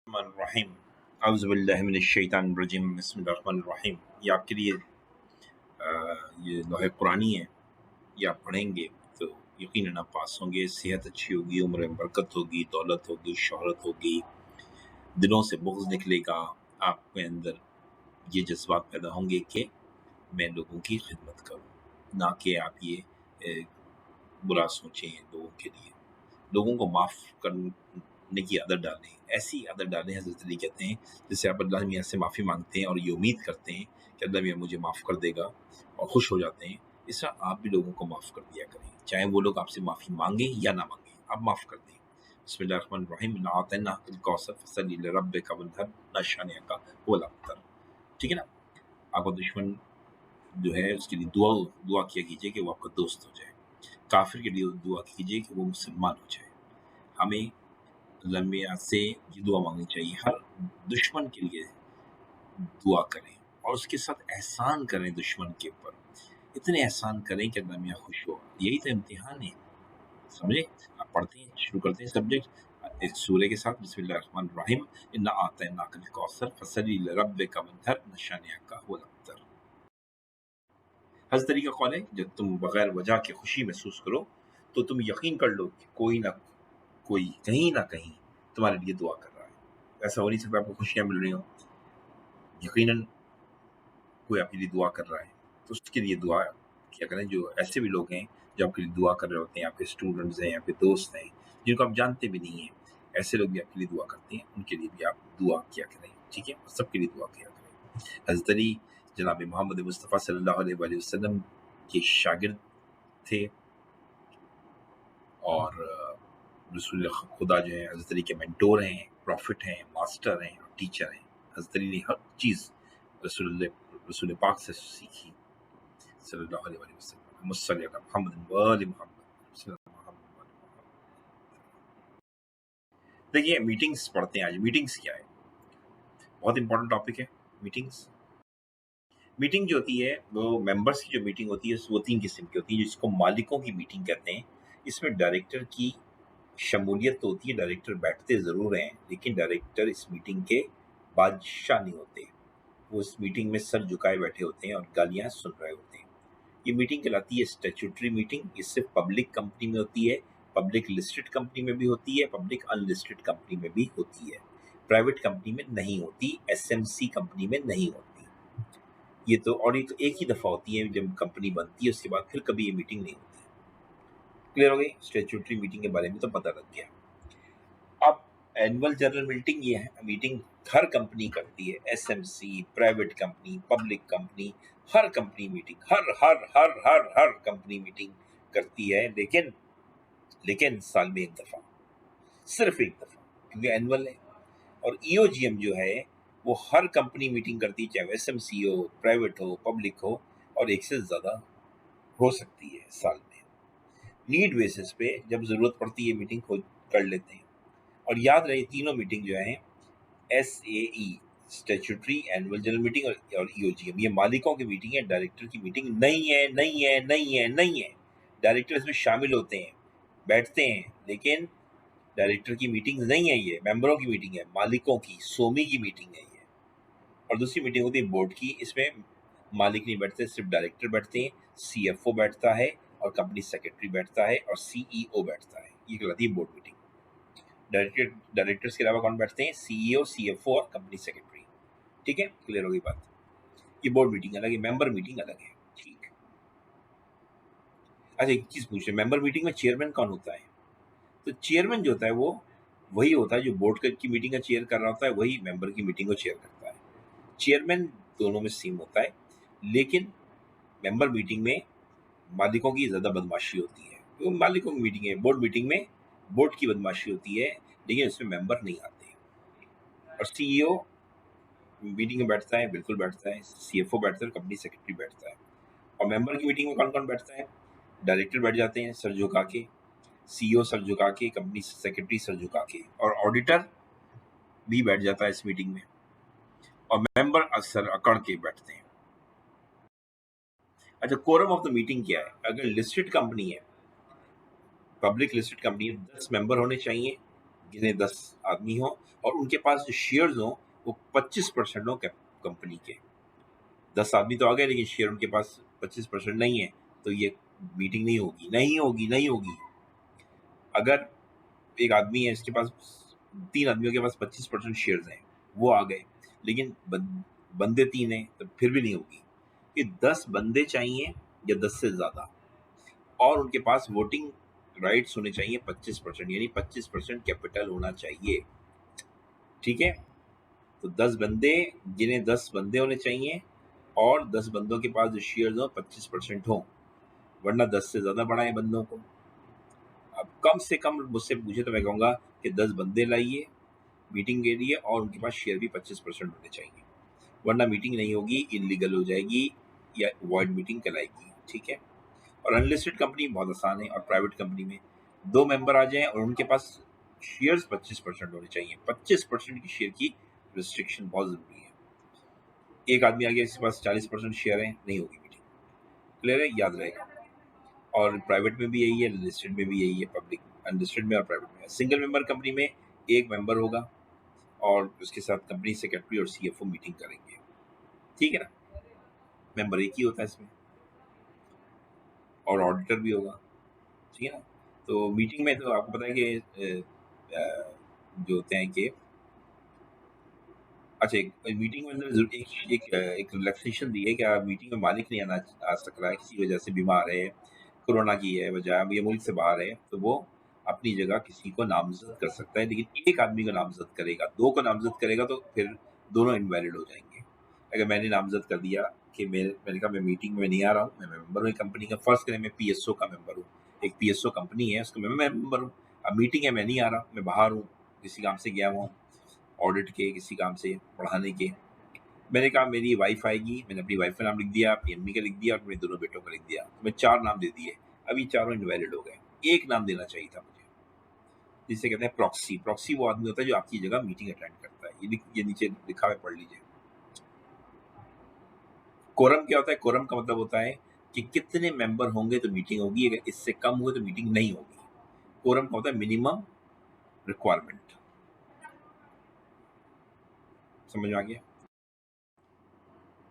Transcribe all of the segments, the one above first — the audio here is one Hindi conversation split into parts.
रहीम अऊज़ुबिल्लाहिमिनश्शैतानिर्रजीम बिस्मिल्लाहिर्रहमानिर्रहीम। ये आपके लिए ये लोहे कुरानी है। ये आप पढ़ेंगे तो यकीनन आप पास होंगे। सेहत अच्छी होगी, उम्र में बरकत होगी, दौलत होगी, शोहरत होगी, दिलों से बुग़्ज़ निकलेगा। आपके अंदर ये जज्बात पैदा होंगे कि मैं लोगों की खिदमत करूँ, ना कि आप ये बुरा सोचें लोगों के लिए। लोगों को माफ़ करने की आदत डालें, ऐसी आदत डालें। हज़रत अली कहते हैं जैसे आप अल्लाह मियाँ से माफ़ी मांगते हैं और ये उम्मीद करते हैं कि अल्लाह मियाँ मुझे माफ़ कर देगा और खुश हो जाते हैं, इस तरह आप भी लोगों को माफ़ कर दिया करें, चाहे वो लोग आपसे माफ़ी मांगें या ना मांगें, आप माफ़ कर दें। बिस्मिल्लाहिर्रहमानिर्रहीम। इन्ना अतैनाकल कौसर फसल्लि लिरब्बिका वन्हर, इन्ना शानिअका हुवल अबतर। ठीक है ना? आपका दुश्मन जो है उसके लिए दुआ किया कीजिए कि वो आपका दोस्त हो जाए। काफिर के लिए दुआ कीजिए कि वो मुसलमान हो जाए। हमें अल्लाह मियाँ से ये दुआ मांगनी चाहिए, हर दुश्मन के लिए दुआ करें और उसके साथ एहसान करें दुश्मन के ऊपर। इतने एहसान करें कि अल्लाह मियाँ खुश हो। यही तो इम्तिहान है, समझे? आप पढ़ते हैं, शुरू करते हैं सब्जेक्ट इस सूरे के साथ। बिस्मिल्लाहिर्रहमानिर्रहीम। इन्ना अतैनाकल कौसर फसल्लि लिरब्बिका वन्हर, इन्ना शानिअका हुवल अबतर। हज़रत अली का कौल है, जब तुम बगैर वजह के खुशी महसूस करो तो तुम यकीन कर लो कि कोई ना कोई कहीं ना कहीं तुम्हारे लिए दुआ कर रहा है। ऐसा हो नहीं सकता आपको खुशियां मिल रही हो, यकीनन कोई आपके लिए दुआ कर रहा है। तो उसके लिए दुआ किया करें। जो ऐसे भी लोग हैं जो आपके लिए दुआ कर रहे होते हैं, आपके स्टूडेंट्स हैं, आपके दोस्त हैं, जिनको आप जानते भी नहीं हैं, ऐसे लोग भी आपके लिए दुआ करते हैं, उनके लिए भी आप दुआ किया करें। ठीक है? सबके लिए दुआ किया करें। हज़रत अली जनाब मोहम्मद मुस्तफ़ा सल्लल्लाहु अलैहि वसल्लम के शागिर्द थे और रसूल खुदा जो है हज़रत अली के मेंटोर हैं, प्रॉफिट हैं, मास्टर हैं और टीचर हैं। हज़रत अली ने हर चीज़ रसूल पाक से सीखी सल्लल्लाहु अलैहि वसल्लम। मुस्सल्ली अला मुहम्मद व आलि मुहम्मद। देखिए, मीटिंग्स पढ़ते हैं आज। मीटिंग्स क्या है? बहुत इंपॉर्टेंट टॉपिक है मीटिंग्स। मीटिंग जो होती है वो मेंबर्स की जो मीटिंग होती है वो 3 किस्म की होती है, जिसको मालिकों की मीटिंग कहते हैं। इसमें डायरेक्टर की शमूलियत तो होती है, डायरेक्टर बैठते ज़रूर हैं, लेकिन डायरेक्टर इस मीटिंग के बादशाह नहीं होते। वो इस मीटिंग में सर झुकाए बैठे होते हैं और गालियाँ सुन रहे होते हैं। ये मीटिंग कहलाती है स्टैट्यूटरी मीटिंग। ये सिर्फ पब्लिक कंपनी में होती है, पब्लिक लिस्टेड कंपनी में भी होती है, पब्लिक अनलिस्टेड कंपनी में भी होती है। प्राइवेट कंपनी में नहीं होती, एसएमसी कंपनी में नहीं होती। ये तो एक ही दफ़ा होती है जब कंपनी बनती है, उसके बाद फिर कभी ये मीटिंग नहीं होती। क्लियर हो गई? स्टैट्यूटरी मीटिंग के बारे में तो पता लग गया। अब एनुअल जनरल मीटिंग ये है, मीटिंग हर कंपनी करती है, SMC, private company, public company, हर कंपनी मीटिंग, हर हर हर हर हर कंपनी मीटिंग करती है, लेकिन लेकिन साल में एक दफ़ा, सिर्फ एक दफ़ा, क्योंकि एनुअल है। और ईओजीएम जो है वो हर कंपनी मीटिंग करती है, चाहे एसएमसी हो, प्राइवेट हो, पब्लिक हो, और एक से ज़्यादा हो सकती है साल में। नीड बेसिस पे जब ज़रूरत पड़ती है मीटिंग हो कर लेते हैं। और याद रहे तीनों मीटिंग जो हैं, SAE statutory, annual general meeting और ईओजीएम, ये मालिकों की मीटिंग है, डायरेक्टर की मीटिंग नहीं है, नहीं है, नहीं है, नहीं है। डायरेक्टर इसमें शामिल होते हैं, बैठते हैं, लेकिन डायरेक्टर की मीटिंग नहीं है, ये मेंबरों की मीटिंग है, मालिकों की, सोमी की मीटिंग है ये। और दूसरी मीटिंग होती है बोर्ड की, इसमें मालिक नहीं बैठते, सिर्फ डायरेक्टर बैठते हैं, CFO बैठता है और कंपनी सेक्रेटरी बैठता है और CEO बैठता है। ये कहलाती है बोर्ड मीटिंग। डायरेक्टर्स के अलावा कौन बैठते हैं? CEO, CFO और कंपनी सेक्रेटरी। ठीक है? क्लियर होगी बात? ये बोर्ड मीटिंग अलग है, मेंबर मीटिंग अलग है। ठीक। अच्छा, एक चीज पूछ रहे, मेंबर मीटिंग में चेयरमैन कौन होता है? तो चेयरमैन जो होता है वो वही होता है जो बोर्ड की मीटिंग का चेयर कर रहा होता है, वही मेंबर की मीटिंग को चेयर करता है। चेयरमैन दोनों में सेम होता है, लेकिन मेंबर मीटिंग में मालिकों की ज़्यादा बदमाशी होती है। तो मालिकों की मीटिंग है, बोर्ड मीटिंग में बोर्ड की बदमाशी होती है, लेकिन उसमें मेंबर नहीं आते। और CEO मीटिंग में बैठता है, बिल्कुल बैठता है, CFO बैठता है, कंपनी सेक्रेटरी बैठता है। और मेंबर की मीटिंग में कौन कौन बैठता है? डायरेक्टर बैठ जाते हैं सर झुका के, CEO सर झुका के, कंपनी सेक्रेटरी सर झुका के, और ऑडिटर भी बैठ जाता है इस मीटिंग में, और मेंबर अक्सर अकड़ के बैठते हैं। अच्छा, कोरम ऑफ द मीटिंग क्या है? अगर लिस्टेड कंपनी है, पब्लिक लिस्टेड कंपनी है, 10 मेंबर होने चाहिए, जिन्हें 10 आदमी हो और उनके पास जो शेयर्स हो वो 25% हो कंपनी के। 10 आदमी तो आ गए लेकिन शेयर उनके पास 25% नहीं है, तो ये मीटिंग नहीं होगी, नहीं होगी, नहीं होगी। अगर एक आदमी है इसके पास, 3 आदमियों के पास 25% शेयर्स हैं, वो आ गए, लेकिन बंदे 3 हैं, तो फिर भी नहीं होगी। कि 10 बंदे चाहिए या 10 से ज़्यादा, और उनके पास वोटिंग राइट्स होने चाहिए 25%, यानी 25% कैपिटल होना चाहिए। ठीक है? तो 10 बंदे, जिन्हें 10 बंदे होने चाहिए, और 10 बंदों के पास जो शेयर्स हो 25% हो, वरना 10 से ज़्यादा बढ़ाएं बंदों को। अब कम से कम मुझसे पूछे तो मैं कहूँगा कि 10 बंदे लाइए मीटिंग के लिए, और उनके पास शेयर भी 25% होने चाहिए, वरना मीटिंग नहीं होगी, इलीगल हो जाएगी या वॉइड मीटिंग कहलाएगी। ठीक है? और अनलिस्टेड कंपनी बहुत आसान है, और प्राइवेट कंपनी में 2 मेंबर आ जाएं और उनके पास शेयर्स 25% होने चाहिए। 25% की शेयर की रिस्ट्रिक्शन बहुत ज़रूरी है। एक आदमी आ गया इसके पास 40% शेयर है, नहीं होगी मीटिंग। क्लियर है? याद रहेगा। और प्राइवेट में भी यही है, लिस्टेड में भी यही है, पब्लिक अनलिस्टेड में और प्राइवेट में। सिंगल मेंबर कंपनी में एक मेंबर होगा और उसके साथ कंपनी सेक्रेटरी और सीएफओ मीटिंग करेंगे। ठीक है ना? मेंबर एक ही होता है इसमें, और ऑडिटर भी होगा। ठीक है ना? तो मीटिंग में तो आपको पता है कि जो होते हैं कि अच्छा, एक मीटिंग में अंदर एक रिलैक्सेशन दी है कि मीटिंग में मालिक नहीं आ सक रहा है, किसी वजह से बीमार है, कोरोना की है वजह, अब ये मुल्क से बाहर है, तो वो अपनी जगह किसी को नामजद कर सकता है, लेकिन एक आदमी को नामजद करेगा। 2 को नामजद करेगा तो फिर दोनों इनवैलिड हो जाएंगे। अगर मैंने नामजद कर दिया कि मैंने कहा मैं मीटिंग में नहीं आ रहा हूँ, मैं मेंबर हूँ कंपनी का, फर्स्ट करें मैं पीएसओ का मेंबर हूँ, एक पीएसओ कंपनी है उसका मैं मेंबर हूँ, अब मीटिंग है मैं नहीं आ रहा, मैं बाहर हूँ, किसी काम से गया हुआ हूँ, ऑडिट के किसी काम से, पढ़ाने के। मैंने कहा मेरी वाइफ आएगी, मैंने अपनी वाइफ का नाम लिख दिया, अपनी अम्मी का लिख दिया और अपने दोनों बेटों का लिख दिया, तो मैं 4 नाम दे दिए। अब ये चारों इनवैलिड हो गए। एक नाम देना चाहिए था मुझे, जिसे कहते हैं प्रॉक्सी। प्रॉक्सी वो आदमी होता है जो आपकी जगह मीटिंग अटेंड करता है। ये नीचे लिखा है, पढ़ लीजिए। कोरम क्या होता है? कोरम का मतलब होता है कि कितने मेंबर होंगे तो मीटिंग होगी, अगर इससे कम हुए तो मीटिंग नहीं होगी। कोरम का होता है मिनिमम रिक्वायरमेंट। समझ में आ गया?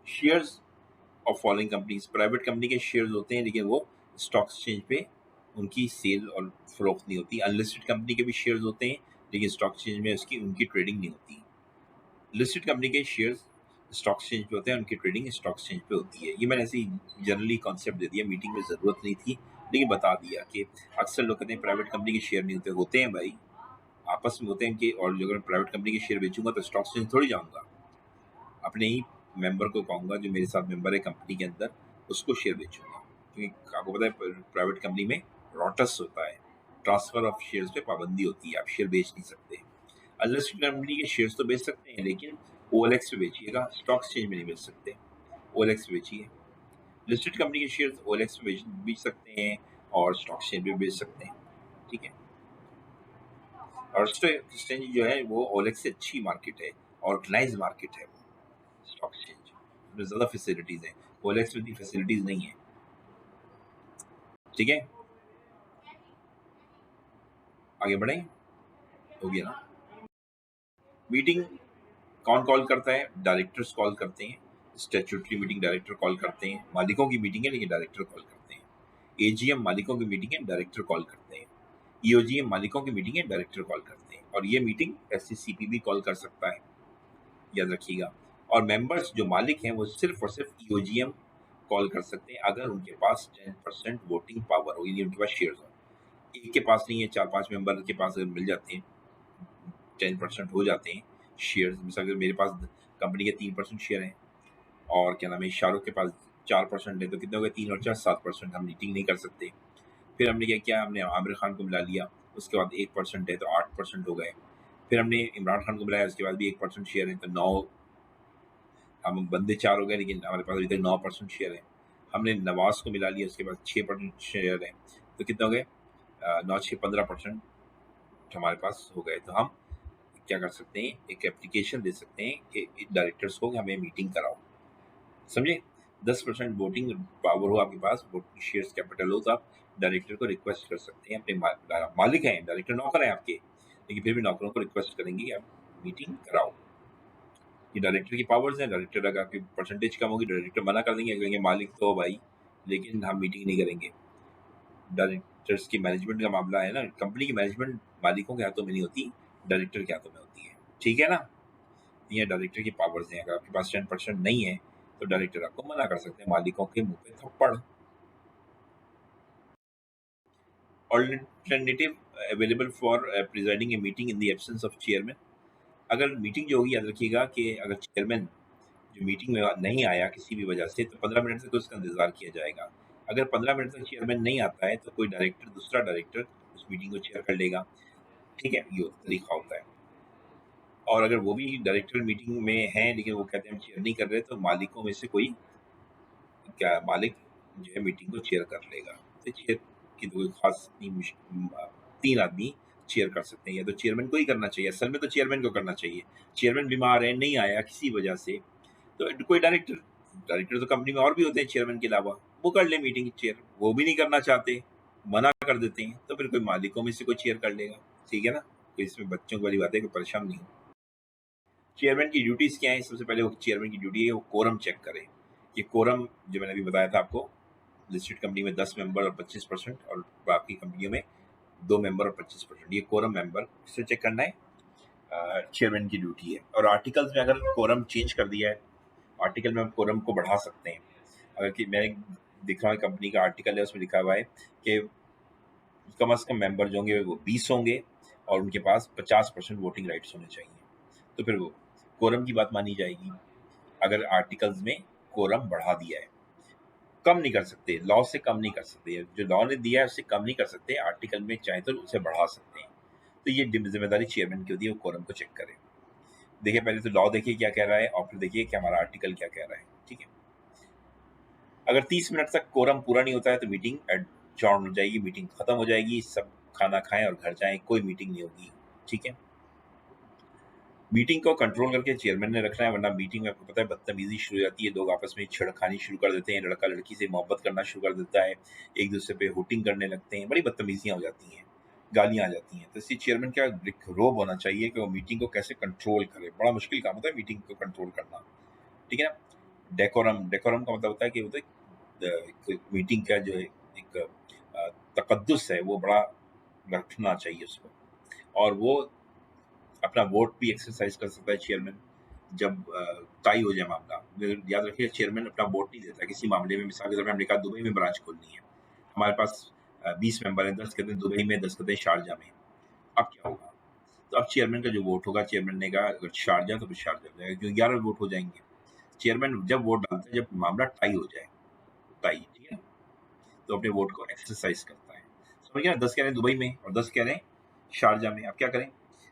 Shares of following companies, private company के शेयर्स होते हैं, लेकिन वो स्टॉक एक्सचेंज पे उनकी सेल और फरोख्त नहीं होती। अनलिस्टेड कंपनी के भी शेयर्स होते हैं, लेकिन स्टॉक एक्सचेंज में उसकी उनकी ट्रेडिंग नहीं होती। लिस्टेड कंपनी के शेयर्स स्टॉक एक्सचेंज पे होते हैं, उनकी ट्रेडिंग स्टॉक एक्सचेंज पे होती है। ये मैंने ऐसे ही जनरली कॉन्सेप्ट दे दिया, मीटिंग में ज़रूरत नहीं थी, लेकिन बता दिया कि अक्सर लोग कहते हैं प्राइवेट कंपनी के शेयर नहीं होते। होते हैं भाई, आपस में होते हैं कि, और अगर प्राइवेट कंपनी के शेयर बेचूंगा तो स्टॉक एक्सचेंज थोड़ी जाऊंगा, अपने ही मेंबर को कहूँगा जो मेरे साथ मेंबर है कंपनी के अंदर, उसको शेयर बेचूंगा। क्योंकि आपको पता है प्राइवेट कंपनी में रॉटस होता है, ट्रांसफर ऑफ शेयर्स पे पाबंदी होती है, आप शेयर बेच नहीं सकते। अनलिस्टेड कंपनी के शेयर्स तो बेच सकते हैं, लेकिन ओएलएक्स पे बेचिएगा, स्टॉक एक्सचेंज में नहीं बेच सकते। ओएलएक्स पे बेचिए। लिस्टेड कंपनी के शेयर्स ओएलएक्स पे बेच सकते हैं और स्टॉक एक्सचेंज पे बेच सकते हैं। ठीक है? और स्टॉक एक्सचेंज जो है वो ओएलएक्स से अच्छी मार्केट है, ऑर्गेनाइज मार्केट है वो स्टॉक एक्सचेंज में, ज़्यादा फैसिलिटीज़ हैं। ओएलएक्स में इतनी फैसिलिटीज़ नहीं है। ठीक है? आगे बढ़ें? हो गया ना? मीटिंग कौन कॉल करता है? डायरेक्टर्स कॉल करते हैं। स्टैट्यूटरी मीटिंग डायरेक्टर कॉल करते हैं। मालिकों की मीटिंग है लेकिन डायरेक्टर कॉल करते हैं। एजीएम मालिकों की मीटिंग है, डायरेक्टर कॉल करते हैं। ईओजीएम मालिकों की मीटिंग है, डायरेक्टर कॉल करते हैं। और ये मीटिंग एससीसीपी भी कॉल कर सकता है, याद रखिएगा। और मेंबर्स जो मालिक हैं वो सिर्फ और सिर्फ ईओजीएम कॉल कर सकते हैं अगर उनके पास 10% वोटिंग पावर हो, यानी उनके पास शेयर्स हो। एक के पास नहीं है, 4-5 मेंबर के पास अगर मिल जाते हैं, 10% हो जाते हैं शेयर्स। मिसाल अगर मेरे पास कंपनी के 3% शेयर हैं और क्या नाम है शाहरुख के पास 4% है, तो कितने हो गए? 3 और 4 7%। हम मीटिंग नहीं कर सकते। फिर हमने क्या किया? हमने आमिर खान को मिला लिया, उसके बाद 1% है तो 8% हो गए। फिर हमने इमरान खान को मिलाया, उसके बाद भी 1% शेयर है तो 9। हम बंदे 4 हो गए, लेकिन हमारे पास अभी तक 9% शेयर है। हमने नवाज को मिला लिया, उसके बाद 6% शेयर है, तो कितना हो गए? 9 6 15% हमारे पास हो गए। तो हम क्या कर सकते हैं? एक एप्लीकेशन दे सकते हैं कि डायरेक्टर्स को कि हमें मीटिंग कराओ। समझे? 10% वोटिंग पावर हो आपके पास, शेयर कैपिटल हो, तो आप डायरेक्टर को रिक्वेस्ट कर सकते हैं। अपने मालिक हैं, डायरेक्टर नौकर हैं आपके, लेकिन फिर भी नौकरों को रिक्वेस्ट करेंगे कि आप मीटिंग कराओ। ये डायरेक्टर की पावर्स हैं। डायरेक्टर अगर आपकी परसेंटेज कम होगी, डायरेक्टर मना कर देंगे, कहेंगे मालिक तो हो भाई, लेकिन हम मीटिंग नहीं करेंगे। डायरेक्टर्स की मैनेजमेंट का मामला है ना, कंपनी की मैनेजमेंट मालिकों के हाथों में नहीं होती, डायरेक्टर के हाथों में होती है। ठीक है ना? ये डायरेक्टर की पावर्स हैं। अगर आपके पास 10% नहीं है तो डायरेक्टर आपको मना कर सकते हैं, मालिकों के मुंह पे थप्पड़। Alternative available for presiding a meeting in the absence of chairman. अगर मीटिंग जो होगी, याद रखिएगा कि अगर चेयरमैन जो मीटिंग में नहीं आया किसी भी वजह से, तो 15 मिनट तक उसका इंतजार किया जाएगा। अगर 15 मिनट तक चेयरमैन नहीं आता है तो कोई डायरेक्टर, दूसरा डायरेक्टर उस मीटिंग को चेयर कर लेगा। ठीक है, ये तरीका होता है। और अगर वो भी डायरेक्टर मीटिंग में है लेकिन वो कहते हैं हम चेयर नहीं कर रहे, तो मालिकों में से कोई, क्या मालिक जो है मीटिंग को चेयर कर लेगा। तो चेयर की तो कोई खास तीन आदमी चेयर कर सकते हैं, या तो चेयरमैन को ही करना चाहिए, असल में तो चेयरमैन को करना चाहिए। चेयरमैन बीमार है, नहीं आया किसी वजह से, तो कोई डायरेक्टर, डायरेक्टर तो कंपनी में और भी होते हैं चेयरमैन के अलावा, वो कर ले मीटिंग चेयर। वो भी नहीं करना चाहते, मना कर देते हैं, तो फिर कोई मालिकों में से कोई चेयर कर लेगा। ठीक है ना? तो इसमें बच्चों वाली बात है कि परेशान नहीं हो। चेयरमैन की ड्यूटीज क्या है? सबसे पहले वो चेयरमैन की ड्यूटी है वो कोरम चेक करे। ये कोरम जो मैंने अभी बताया था आपको, लिस्टेड कंपनी में 10 मेंबर और 25%, और बाकी कंपनियों में 2 मेंबर और 25%, ये कोरम मेंबर से चेक करना है, चेयरमैन की ड्यूटी है। और आर्टिकल्स में अगर कोरम चेंज कर दिया है, आर्टिकल में हम कोरम को बढ़ा सकते हैं। अगर कि मैंने दिख रहा है कंपनी का आर्टिकल है, उसमें लिखा हुआ है कि कम से कम मेंबर जो होंगे वो 20 होंगे और उनके पास 50% वोटिंग राइट्स होने चाहिए, तो फिर वो कोरम की बात मानी जाएगी। अगर आर्टिकल्स में कोरम बढ़ा दिया है, कम नहीं कर सकते, लॉ से कम नहीं कर सकते, जो लॉ ने दिया है उससे कम नहीं कर सकते, आर्टिकल में चाहे तो उसे बढ़ा सकते हैं। तो ये जिम्मेदारी चेयरमैन की होती है, वो कोरम को चेक करे। देखिए, पहले तो लॉ देखिए क्या कह रहा है, और फिर देखिए कि हमारा आर्टिकल क्या कह रहा है। ठीक है, अगर 30 मिनट तक कोरम पूरा नहीं होता है तो मीटिंग एडजॉर्न हो जाएगी, मीटिंग खत्म हो जाएगी, सब खाना खाएं और घर जाएं, कोई मीटिंग नहीं होगी। ठीक है, मीटिंग को कंट्रोल करके चेयरमैन ने रखना है, वरना मीटिंग में आपको पता है बदतमीजी शुरू हो जाती है, लोग आपस में छेड़खानी शुरू कर देते हैं, लड़का लड़की से मोहब्बत करना शुरू कर देता है, एक दूसरे पे हुटिंग करने लगते हैं, बड़ी बदतमीजियां हो जाती हैं, गालियां आ जाती हैं। तो इसलिए चेयरमैन का एक रोब होना चाहिए कि वो मीटिंग को कैसे कंट्रोल करे। बड़ा मुश्किल काम होता है मीटिंग को कंट्रोल करना। ठीक है ना? डेकोरम, डेकोरम का मतलब होता है कि वो मीटिंग का जो है एक तकद्दुस है वो बड़ा रखना चाहिए उसको। और वो अपना वोट भी एक्सरसाइज कर सकता है चेयरमैन, जब तय हो जाए मामला। याद रखिए, चेयरमैन अपना वोट नहीं देता किसी मामले में। मिसाल के तौर पर हमने कहा दुबई में ब्रांच खोलनी है, हमारे पास 20 मेंबर हैं, 10 कहते हैं दुबई में, 10 कहते हैं शारजा में। अब क्या होगा? तो अब चेयरमैन का जो वोट होगा, चेयरमैन ने कहा अगर शारजा तो फिर शारजा हो जाएगा, क्योंकि 11 वोट हो जाएंगे। चेयरमैन जब वोट डालता है जब मामला टाई हो जाए, टाई, ठीक है, तो अपने वोट को एक्सरसाइज करता है। समझ गया? 10 कह रहे हैं दुबई में और 10 कह रहे हैं शारजा में। अब क्या करें?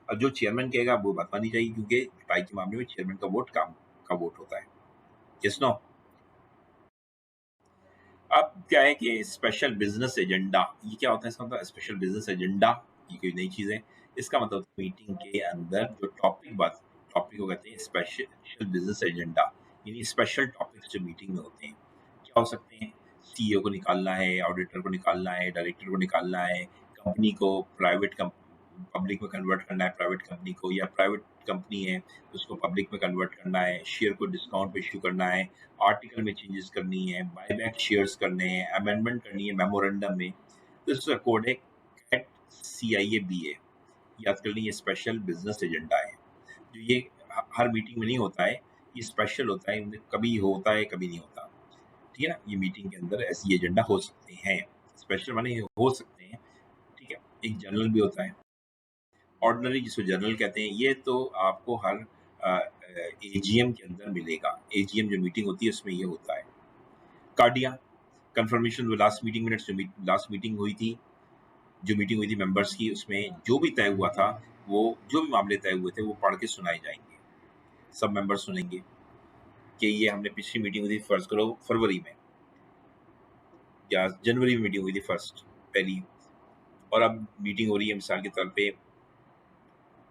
अब जो चेयरमैन कहेगा वो बात मानी जाएगी, क्योंकि टाई के मामले में चेयरमैन का वोट काम का वोट होता है। Yes no? अब क्या है कि स्पेशल बिजनेस एजेंडा, ये क्या होता है? इसका मतलब स्पेशल बिजनेस एजेंडा, ये कोई नई चीज है। इसका मतलब मीटिंग के अंदर जो टॉपिक को कहते हैं स्पेशल बिजनेस एजेंडा, यानी स्पेशल टॉपिक्स जो मीटिंग में होते हैं। क्या हो सकते हैं? सीईओ को निकालना है, ऑडिटर को निकालना है, डायरेक्टर को निकालना है, कंपनी को प्राइवेट पब्लिक में कन्वर्ट करना है, प्राइवेट कंपनी को, या प्राइवेट कंपनी है उसको पब्लिक में कन्वर्ट करना है, शेयर को डिस्काउंट पे इश्यू करना है, आर्टिकल में चेंजेस करनी है, बायबैक शेयर्स करने हैं, अमेंडमेंट करनी है मेमोरेंडम में। तो इसका कोड है कैट CIABA। याद कर लीजिए, स्पेशल बिजनेस एजेंडा है, जो ये हर मीटिंग में नहीं होता है, ये स्पेशल होता है, मतलब कभी होता है कभी नहीं होता। ठीक है ना? ये मीटिंग के अंदर ऐसी एजेंडा हो सकते हैं, स्पेशल माने हो सकते हैं। ठीक है, एक जनरल भी होता है, ऑर्डिनरी जिसको जनरल कहते हैं, ये तो आपको हर AGM के अंदर मिलेगा। AGM जो मीटिंग होती है उसमें ये होता है। कार्डिया, कंफर्मेशन लास्ट मीटिंग मिनट्स, जो लास्ट मीटिंग हुई थी, मेंबर्स की, उसमें जो भी तय हुआ था, वो जो भी मामले तय हुए थे वो पढ़ के सुनाए जाएंगे। सब मेंबर सुनेंगे कि ये हमने पिछली मीटिंग हुई थी, फर्ज करो फरवरी में या जनवरी में मीटिंग हुई थी फर्स्ट, पहली, और अब मीटिंग हो रही है मिसाल के तौर पे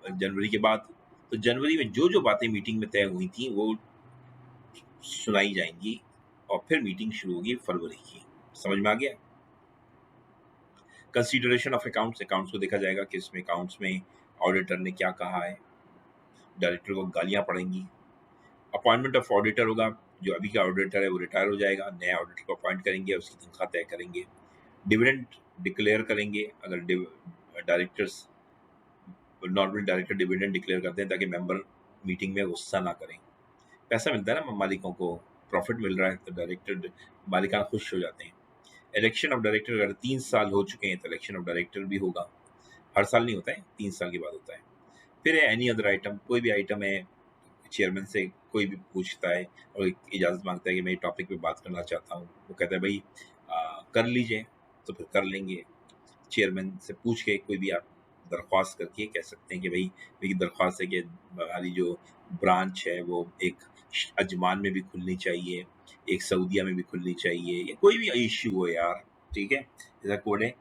जनवरी के बाद। तो जनवरी में जो जो बातें मीटिंग में तय हुई थी वो सुनाई जाएंगी, और फिर मीटिंग शुरू होगी फरवरी की। समझ में आ गया? कंसीडरेशन ऑफ अकाउंट्स, अकाउंट्स को देखा जाएगा कि इसमें अकाउंट्स में ऑडिटर ने क्या कहा है, डायरेक्टर को गालियां पड़ेंगी। अपॉइंटमेंट ऑफ ऑडिटर होगा, जो अभी का ऑडिटर है वो रिटायर हो जाएगा, नया ऑडिटर को अपॉइंट करेंगे, उसकी तनख्वाह तय करेंगे। डिविडेंड डिक्लेयर करेंगे, अगर directors normal director dividend declare करते हैं ताकि मेंबर मीटिंग में गुस्सा ना करें। पैसा मिलता है ना मालिकों को, प्रॉफिट मिल रहा है तो डायरेक्टर मालिकान खुश हो जाते हैं। इलेक्शन ऑफ डायरेक्टर, अगर 3 साल हो चुके हैं तो इलेक्शन ऑफ डायरेक्टर भी होगा। हर साल नहीं होता है, 3 साल के बाद होता है। फिर है एनी अदर आइटम, कोई भी आइटम है, चेयरमैन से कोई भी पूछता है और इजाज़त मांगता है कि मैं ये टॉपिक पे बात करना चाहता हूँ, वो कहता है भाई कर लीजिए, तो फिर कर लेंगे। चेयरमैन से पूछ के कोई भी आप दरख्वास्त करके कह सकते हैं कि भाई मेरी दरख्वास्त है कि हमारी जो ब्रांच है वो एक अजमान में भी खुलनी चाहिए, एक सऊदिया में भी खुलनी चाहिए, या कोई भी इश्यू हो यार, ठीक है। जैसा कोड है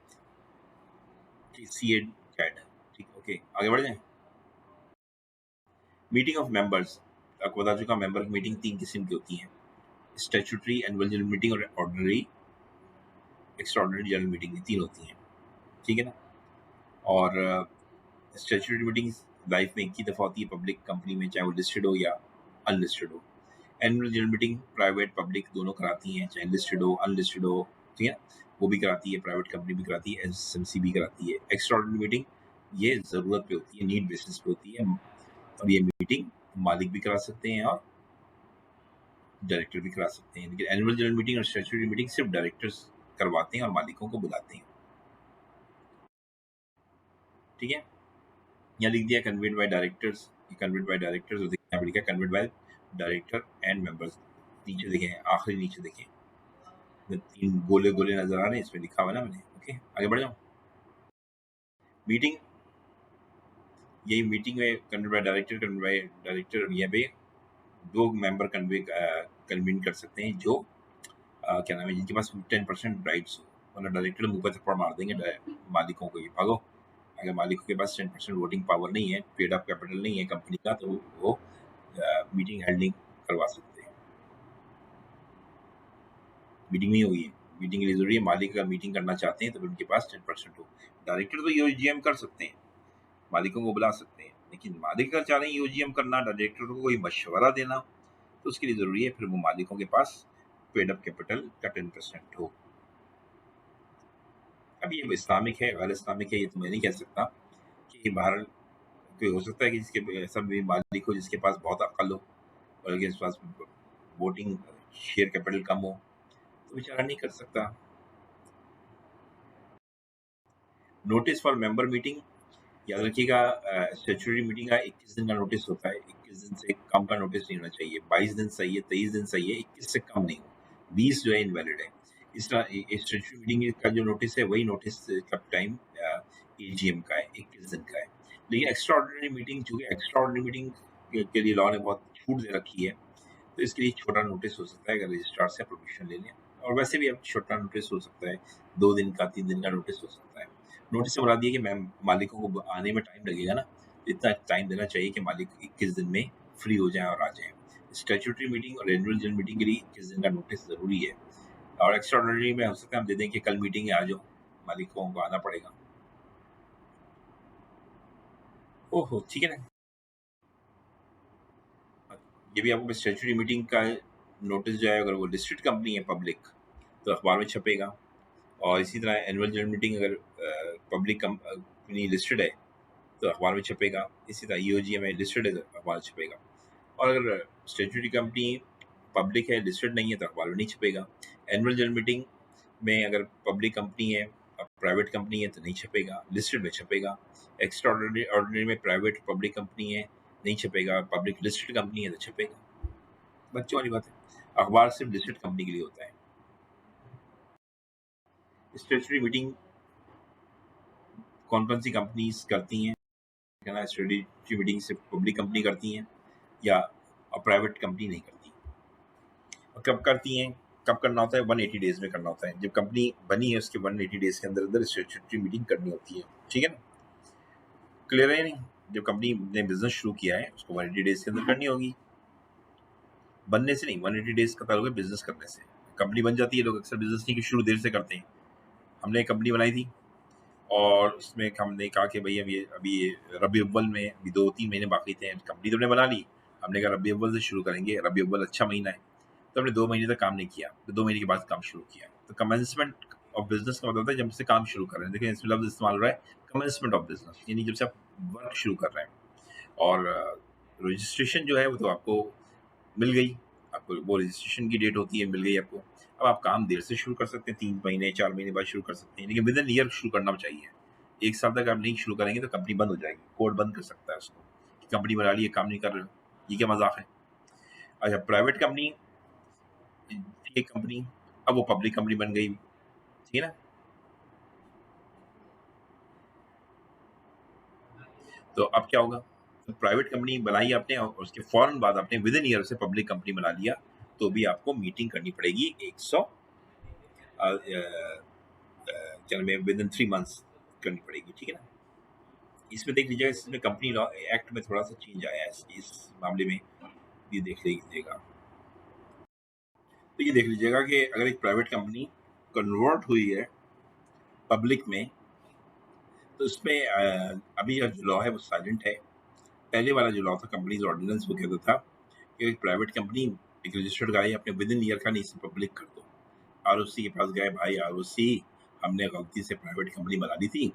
सी ए कैट, ठीक, ओके, आगे बढ़ जाएं। मीटिंग ऑफ मेंबर्स, आपको बता चुका, मेंबर की मीटिंग 3 किस्म की होती है, स्टैट्यूटरी, एनुअल जनरल मीटिंग और ऑर्डिनरी एक्स्ट्राऑर्डिनरी जनरल मीटिंग, 3 होती हैं, ठीक है ना। और स्टैट्यूटरी मीटिंग्स लाइफ में एक ही दफ़ा होती है पब्लिक कंपनी में, चाहे वो लिस्टेड हो या अनलिस्टेड हो। Annual general meeting private public दोनों कराती हैं, चाहे लिस्टेड हो अनलिस्टेड हो, ठीक है, वो भी कराती है, प्राइवेट कंपनी भी कराती है, एसएमसी भी कराती है। एक्स्ट्राऑर्डिनरी मीटिंग ये ज़रूरत पे होती है, नीड बेसिस पे होती है, और ये मीटिंग मालिक भी करा सकते हैं और डायरेक्टर भी करा सकते हैं। लेकिन एनुअल जनरल मीटिंग और स्टैट्यूटरी मीटिंग सिर्फ डायरेक्टर्स करवाते हैं और मालिकों को बुलाते हैं, ठीक है। यहाँ लिख दिया conveyed bye directors, conveyed bye directors, और यहाँ पे लिखा conveyed by director and members. नीचे देखें, आखिरी नीचे देखें, 3 गोले गोले नजर आ रहे हैं, इसमें लिखा हुआ है ना मैंने, ओके, आगे बढ़ जाऊँ। मीटिंग, यही मीटिंग में conveyed by director, conveyed by director, यहाँ पे 2 मेंबर कन्वीन कर सकते हैं जो क्या नाम है, जिनके पास 10% राइट्स हो, वरना डायरेक्टर मुंह पर थप्पड़ मार देंगे मालिकों को, ये भागो। अगर मालिकों के पास 10% वोटिंग पावर नहीं है, पेड अप कैपिटल नहीं है कंपनी का, तो वो मीटिंग हेल्डिंग करवा सकते हैं। मीटिंग नहीं हुई है, मीटिंग के लिए जरूरी है मालिक अगर मीटिंग करना चाहते हैं तो फिर उनके पास 10% हो। डायरेक्टर तो यूजीएम कर सकते हैं, मालिकों को बुला सकते हैं, लेकिन मालिक अगर चाह रहे हैं यूजीएम करना, डायरेक्टर को कोई मशवरा देना, तो उसके लिए जरूरी है फिर वो मालिकों के पास पेड अप कैपिटल का 10% हो। अब ये इस्लामिक है गैर इस्लामिक है ये तो मैं नहीं कह सकता, कि बाहर कोई हो सकता है कि जिसके ऐसा भी मालिक हो जिसके पास बहुत अक्ल हो और जिसके पास वोटिंग शेयर कैपिटल कम हो, तो बेचारा नहीं कर सकता। नोटिस फॉर मेंबर मीटिंग, याद रखिएगा, स्टैट्यूटरी मीटिंग का 21 दिन का नोटिस होता है, 21 दिन से कम का नोटिस नहीं होना चाहिए। 22 दिन सही है, 23 दिन सही है, 21 से कम नहीं हो, 20 जो है इनवैलिड है। इस तरह स्टैट्यूटरी मीटिंग का जो नोटिस है वही नोटिस का टाइम एजीएम का है, 21 दिन का है। लेकिन एक्स्ट्रा मीटिंग, चूंकि एक्स्ट्रा मीटिंग के लिए लॉ ने बहुत छूट दे रखी है, तो इसके लिए छोटा नोटिस हो सकता है अगर रजिस्ट्रार से परमिशन ले लें, और वैसे भी अब छोटा नोटिस हो सकता है, 2 दिन का, 3 दिन का नोटिस हो सकता है। नोटिस से बता दिया कि मैम मालिकों को आने में टाइम लगेगा ना, तो इतना टाइम देना चाहिए कि मालिक 21 दिन में फ्री हो जाए और आ जाए। स्टैट्यूटरी मीटिंग और एनुअल जनरल मीटिंग के लिए 21 दिन का नोटिस जरूरी है, और एक्स्ट्राऑर्डिनरी में हो सकता है हम दे दें कि कल मीटिंग है, आ जाओ, मालिकों को आना पड़ेगा। ओहो, ठीक है ना। ये भी आपको स्टैट्यूटरी मीटिंग का नोटिस जो है, अगर वो लिस्टेड कंपनी है पब्लिक, तो अखबार में छपेगा, और इसी तरह एनुअल जनरल मीटिंग अगर पब्लिक कंपनी लिस्टेड है तो अखबार में छपेगा, इसी तरह ईओजीएम है लिस्टेड है तो अखबार में छपेगा। और अगर स्टैट्यूटरी कंपनी पब्लिक है लिस्टेड नहीं है तो अखबार में नहीं छपेगा। एनुअल जनरल मीटिंग में अगर पब्लिक कंपनी है और प्राइवेट कंपनी है तो नहीं छपेगा, लिस्टेड में छपेगा। एक्स्ट्रा ऑर्डिनरी में प्राइवेट पब्लिक कंपनी है नहीं छपेगा, पब्लिक लिस्टेड कंपनी है तो छपेगा। बच्चों वाली बात है, अखबार सिर्फ लिस्टेड कंपनी के लिए होता है। स्टैट्यूटरी मीटिंग कौन कौन सी कंपनीज करती हैं, कहना स्टैट्यूटरी मीटिंग सिर्फ पब्लिक कंपनी करती हैं या प्राइवेट कंपनी नहीं करती, और कब करती हैं, कब करना होता है, 180 डेज में करना होता है। जब कंपनी बनी है उसके 180 डेज के अंदर अंदर स्टैट्यूटरी मीटिंग करनी होती है, ठीक है ना, क्लियर है नहीं। जब कंपनी ने बिजनेस शुरू किया है उसको 180 डेज के अंदर करनी होगी, बनने से नहीं, 180 डेज का ताल्लुक है बिजनेस करने से। कंपनी बन जाती है, लोग अक्सर बिजनेस नहीं की शुरू देर से करते हैं। हमने एक कंपनी बनाई थी और उसमें हमने कहा कि भई अभी रबी अव्वल में अभी 2-3 महीने बाकी थे, कंपनी तो हमने बना ली। हमने कहा रबी अव्वल से शुरू करेंगे, रबी अव्वल अच्छा महीना है। तो हमने 2 महीने तक काम नहीं किया, तो 2 महीने के बाद काम शुरू किया। तो कमेंसमेंट ऑफ बिज़नेस का मतलब होता है जब से काम शुरू कर रहे हैं। देखिए इसमें लफ्ज़ इस्तेमाल हो रहा है कमेंसमेंट ऑफ बिज़नेस, यानी जब से आप वर्क शुरू कर रहे हैं। और रजिस्ट्रेशन जो है वो तो आपको मिल गई, आपको वो रजिस्ट्रेशन की डेट होती है, मिल गई आपको। अब आप काम देर से शुरू कर सकते हैं, 3 महीने, 4 महीने बाद शुरू कर सकते हैं, लेकिन विदिन ईयर शुरू करना चाहिए। 1 साल तक आप नहीं शुरू करेंगे तो कंपनी बंद हो जाएगी, कोर्ट बंद कर सकता है उसको, कि कंपनी बना ली है, काम नहीं कर रहे हो, ये क्या मज़ाक है? अच्छा, प्राइवेट कंपनी थी एक कंपनी, अब वो पब्लिक कंपनी बन गई, ठीक है ना? तो अब क्या होगा? तो प्राइवेट कंपनी बनाई आपने और उसके फ़ौरन बाद आपने विदिन ईयर से पब्लिक कंपनी बना लिया, तो भी आपको मीटिंग करनी पड़ेगी 100 चल में विद इन 3 मंथ्स करनी पड़ेगी, ठीक है ना? इसमें देख लीजिएगा, इसमें कंपनी लॉ एक्ट में थोड़ा-सा चेंज आया है इस मामले में, ये देख लीजिएगा। तो ये देख लीजिएगा कि अगर एक प्राइवेट कंपनी कन्वर्ट हुई है पब्लिक में, तो इसमें अभी जो लॉ है वो साइलेंट है। पहले वाला जो लॉ था कंपनीज़ ऑर्डिनेंस वो कहता था कि एक प्राइवेट कंपनी एक रजिस्टर्ड गाड़ी अपने विद इन ईयर का नहीं, इसे पब्लिक कर दो। आरओसी के पास गए, भाई आरओसी हमने गलती से प्राइवेट कंपनी बना ली थी,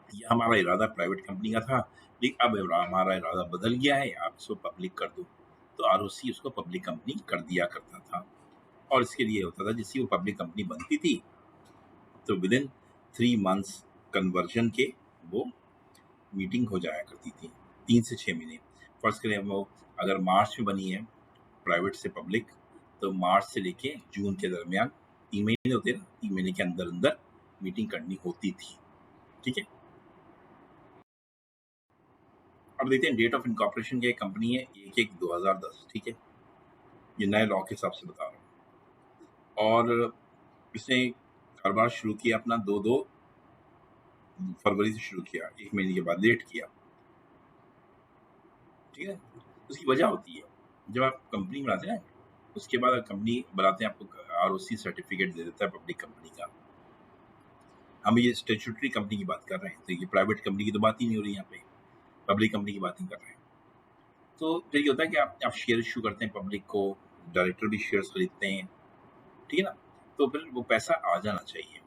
ये हमारा इरादा प्राइवेट कंपनी का था, लेकिन अब हमारा इरादा बदल गया है, आप इसको पब्लिक कर दो। तो आरओसी उसको पब्लिक कंपनी कर दिया करता था। और इसके लिए होता था जिससे वो पब्लिक कंपनी बनती थी, तो विद इन 3 मंथ्स कन्वर्जन के वो मीटिंग हो जाया करती थी, 3 से 6 महीने। फर्ज़ करें वो अगर मार्च में बनी है प्राइवेट से पब्लिक, तो मार्च से लेके जून के दरमियान 3 महीने होते हैं ना, 3 महीने के अंदर-अंदर मीटिंग करनी होती थी, ठीक है? अब देखते हैं डेट ऑफ इनकॉर्पोरेशन की एक कंपनी है 1/1/2010, ठीक है? ये नए लॉ के हिसाब से बता रहा हूँ। और इसने कारोबार शुरू किया अपना 2-2 फरवरी से शुरू किया, 1 महीने के बाद लेट किया, ठीक है? उसकी वजह होती है, जब आप कंपनी बनाते हैं ना, उसके बाद कंपनी बनाते हैं आपको आरओसी सर्टिफिकेट दे देता है पब्लिक कंपनी का। हम ये स्टैट्यूटरी कंपनी की बात कर रहे हैं, तो ये प्राइवेट कंपनी की तो बात ही नहीं हो रही यहाँ पे, पब्लिक कंपनी की बात ही कर रहे हैं। तो फिर ये होता है कि आप शेयर इश्यू करते हैं पब्लिक को, डायरेक्टर भी शेयर्स खरीदते हैं, ठीक है ना? तो फिर वो पैसा आ जाना चाहिए,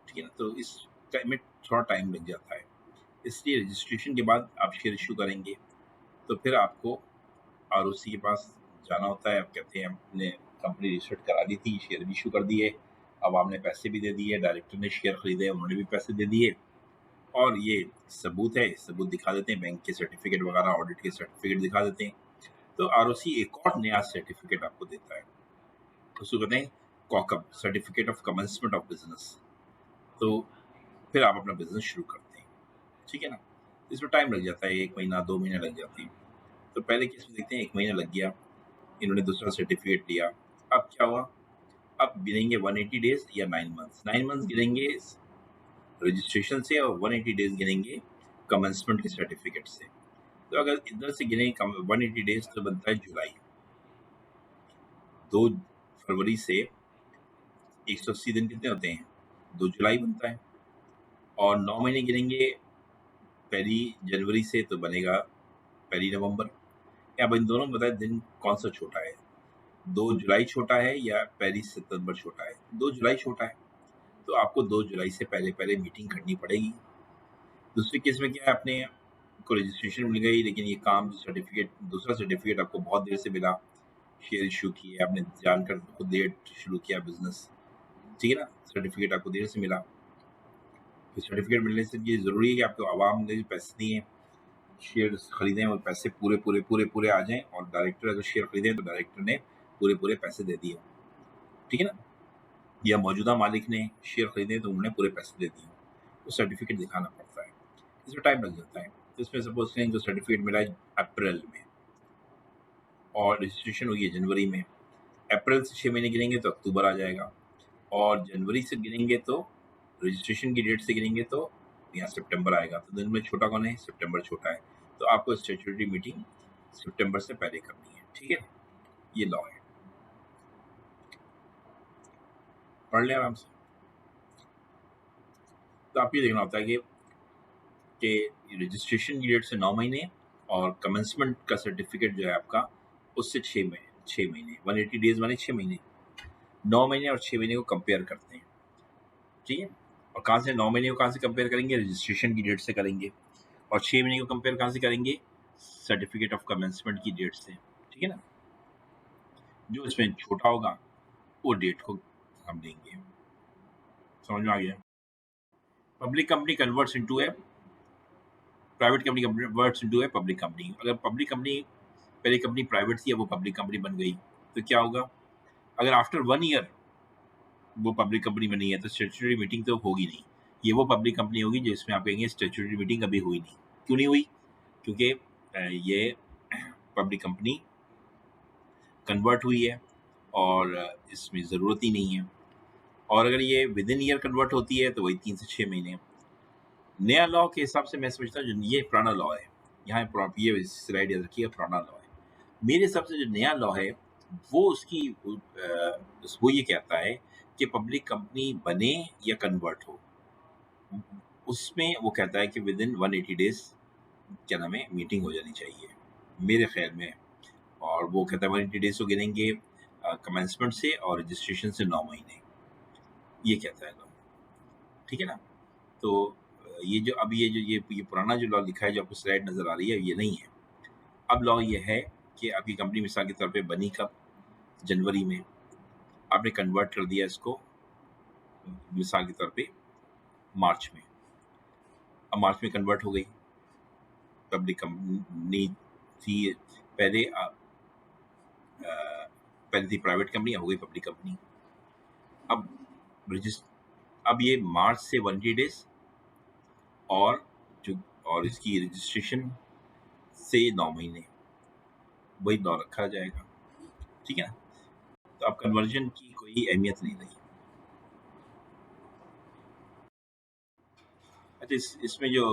ठीक है ना? तो इस टाइम में थोड़ा टाइम लग जाता है। इसलिए रजिस्ट्रेशन के बाद आप शेयर इश्यू करेंगे, तो फिर आपको आरओसी के पास जाना होता है। आप कहते हैं हमने कंपनी रजिस्टर्ड करा ली थी, शेयर भी इश्यू कर दिए, अब आपने पैसे भी दे दिए, डायरेक्टर ने शेयर खरीदे, उन्होंने भी पैसे दे दिए, और ये सबूत है, सबूत दिखा देते हैं, बैंक के सर्टिफिकेट वगैरह, ऑडिट के सर्टिफिकेट दिखा देते हैं। तो आरओसी एक और नया सर्टिफिकेट आपको देता है, उसको कहते हैं कॉकअप, certificate of commencement of business. तो फिर आप अपना बिजनेस शुरू करते हैं, ठीक है ना? इसमें टाइम लग जाता है, 1 महीना 2 महीने लग जाती है। तो पहले केस में देखते हैं, 1 महीना लग गया, इन्होंने दूसरा सर्टिफिकेट लिया। अब क्या हुआ? अब गिनेंगे 180 डेज या 9 मंथ्स, 9 मंथ्स गिनेंगे रजिस्ट्रेशन से और 180 डेज गिनेंगे कमेंसमेंट के सर्टिफिकेट से। तो अगर इधर से गिने 180 डेज तो बनता है जुलाई, 2 फरवरी से 180 दिन कितने होते हैं? 2 जुलाई बनता है। और 9 महीने गिनेंगे 1 जनवरी से, तो बनेगा 1 नवंबर। अब इन दोनों में बताएं दिन कौन सा छोटा है, 2 जुलाई छोटा है या 1 सितंबर छोटा है? 2 जुलाई छोटा है, तो आपको 2 जुलाई से पहले पहले मीटिंग करनी पड़ेगी। दूसरे केस में क्या है, आपने को रजिस्ट्रेशन मिल गई, लेकिन ये काम सर्टिफिकेट, दूसरा सर्टिफिकेट आपको बहुत देर से मिला, शेयर इश्यू किए आपने, जानकर खुद देर शुरू किया बिजनेस, ठीक है ना? सर्टिफिकेट आपको देर से मिला, तो सर्टिफिकेट मिलने से ये ज़रूरी है कि आपको आवाम ने जो पैसे दिए, शेयर खरीदे हैं, और पैसे पूरे पूरे पूरे पूरे आ जाएं, और डायरेक्टर अगर शेयर खरीदे तो डायरेक्टर ने पूरे पूरे पैसे दे दिए, ठीक है ना? या मौजूदा मालिक ने शेयर खरीदे तो उन्होंने पूरे पैसे दे दिए, वो सर्टिफिकेट दिखाना पड़ता है, इसमें टाइम लग जाता है। तो इसमें सपोज करें जो सर्टिफिकेट मिला है अप्रैल में और रजिस्ट्रेशन हुई है जनवरी में, अप्रैल से 6 महीने गिनेंगे तो अक्टूबर आ जाएगा, और जनवरी से गिनेंगे तो, रजिस्ट्रेशन की डेट से गिनेंगे तो यहाँ सितंबर आएगा। तो दिन में छोटा कौन है? सितंबर छोटा है। तो आपको स्टैट्यूटरी मीटिंग सितंबर से पहले करनी है, ठीक है? ये लॉ है, पढ़ लें आराम से। तो आप ये देखना होता है कि रजिस्ट्रेशन की डेट से 9 महीने और कमेंसमेंट का सर्टिफिकेट जो है आपका उससे 6 महीने 180 डेज माने 6 महीने, 9 महीने और 6 महीने को कंपेयर करते हैं, ठीक है। और कहाँ से 9 महीने को कहाँ से कंपेयर करेंगे? रजिस्ट्रेशन की डेट से करेंगे। और 6 महीने को कंपेयर कहाँ से करेंगे? सर्टिफिकेट ऑफ कमेंसमेंट की डेट से, ठीक है ना। जो इसमें छोटा होगा वो डेट को हम देंगे। समझ में आ गया? Public company converts into A private company converts into a public company. अगर पब्लिक कंपनी पहले कंपनी प्राइवेट थी, अब वो पब्लिक कंपनी बन गई, तो क्या होगा? अगर आफ्टर 1 ईयर वो पब्लिक कंपनी बनी है तो स्टैट्यूटरी मीटिंग तो होगी नहीं। ये वो पब्लिक कंपनी होगी जिसमें आप कहेंगे स्टैट्यूटरी मीटिंग अभी हुई नहीं। क्यों नहीं हुई? क्योंकि ये पब्लिक कंपनी कन्वर्ट हुई है और इसमें ज़रूरत ही नहीं है। और अगर ये विद इन ईयर कन्वर्ट होती है तो वही 3 से 6 महीने। नया लॉ के हिसाब से मैं समझता हूँ जो ये पुराना लॉ है, यहाँ ये स्लाइड याद रखिए, पुराना लॉ है। मेरे हिसाब से जो नया लॉ है वो वो ये कहता है कि पब्लिक कंपनी बने या कन्वर्ट हो, उसमें वो कहता है कि विद इन 180 डेज क्या नाम है मीटिंग हो जानी चाहिए मेरे ख्याल में। और वो कहता है 180 डेज को गिनेंगे कमेंसमेंट से और रजिस्ट्रेशन से 9 महीने, ये कहता है लॉ, ठीक है ना। तो ये जो अब ये पुराना जो लॉ लिखा है जो आपको स्लाइड नज़र आ रही है ये नहीं है। अब लॉ ये है कि आपकी कंपनी मिसाल के तौर पे बनी कब? जनवरी में। आपने कन्वर्ट कर दिया इसको मिसाल के तौर पे मार्च में। अब मार्च में कन्वर्ट हो गई, पब्लिक कंपनी थी पहले पहले थी प्राइवेट कंपनी, हो गई पब्लिक कंपनी। अब अब ये मार्च से 180 डेज और और इसकी रजिस्ट्रेशन से 9 महीने वही लॉ रखा जाएगा, ठीक है ना। तो अब कन्वर्जन की कोई अहमियत नहीं रही। अच्छा, इसमें जो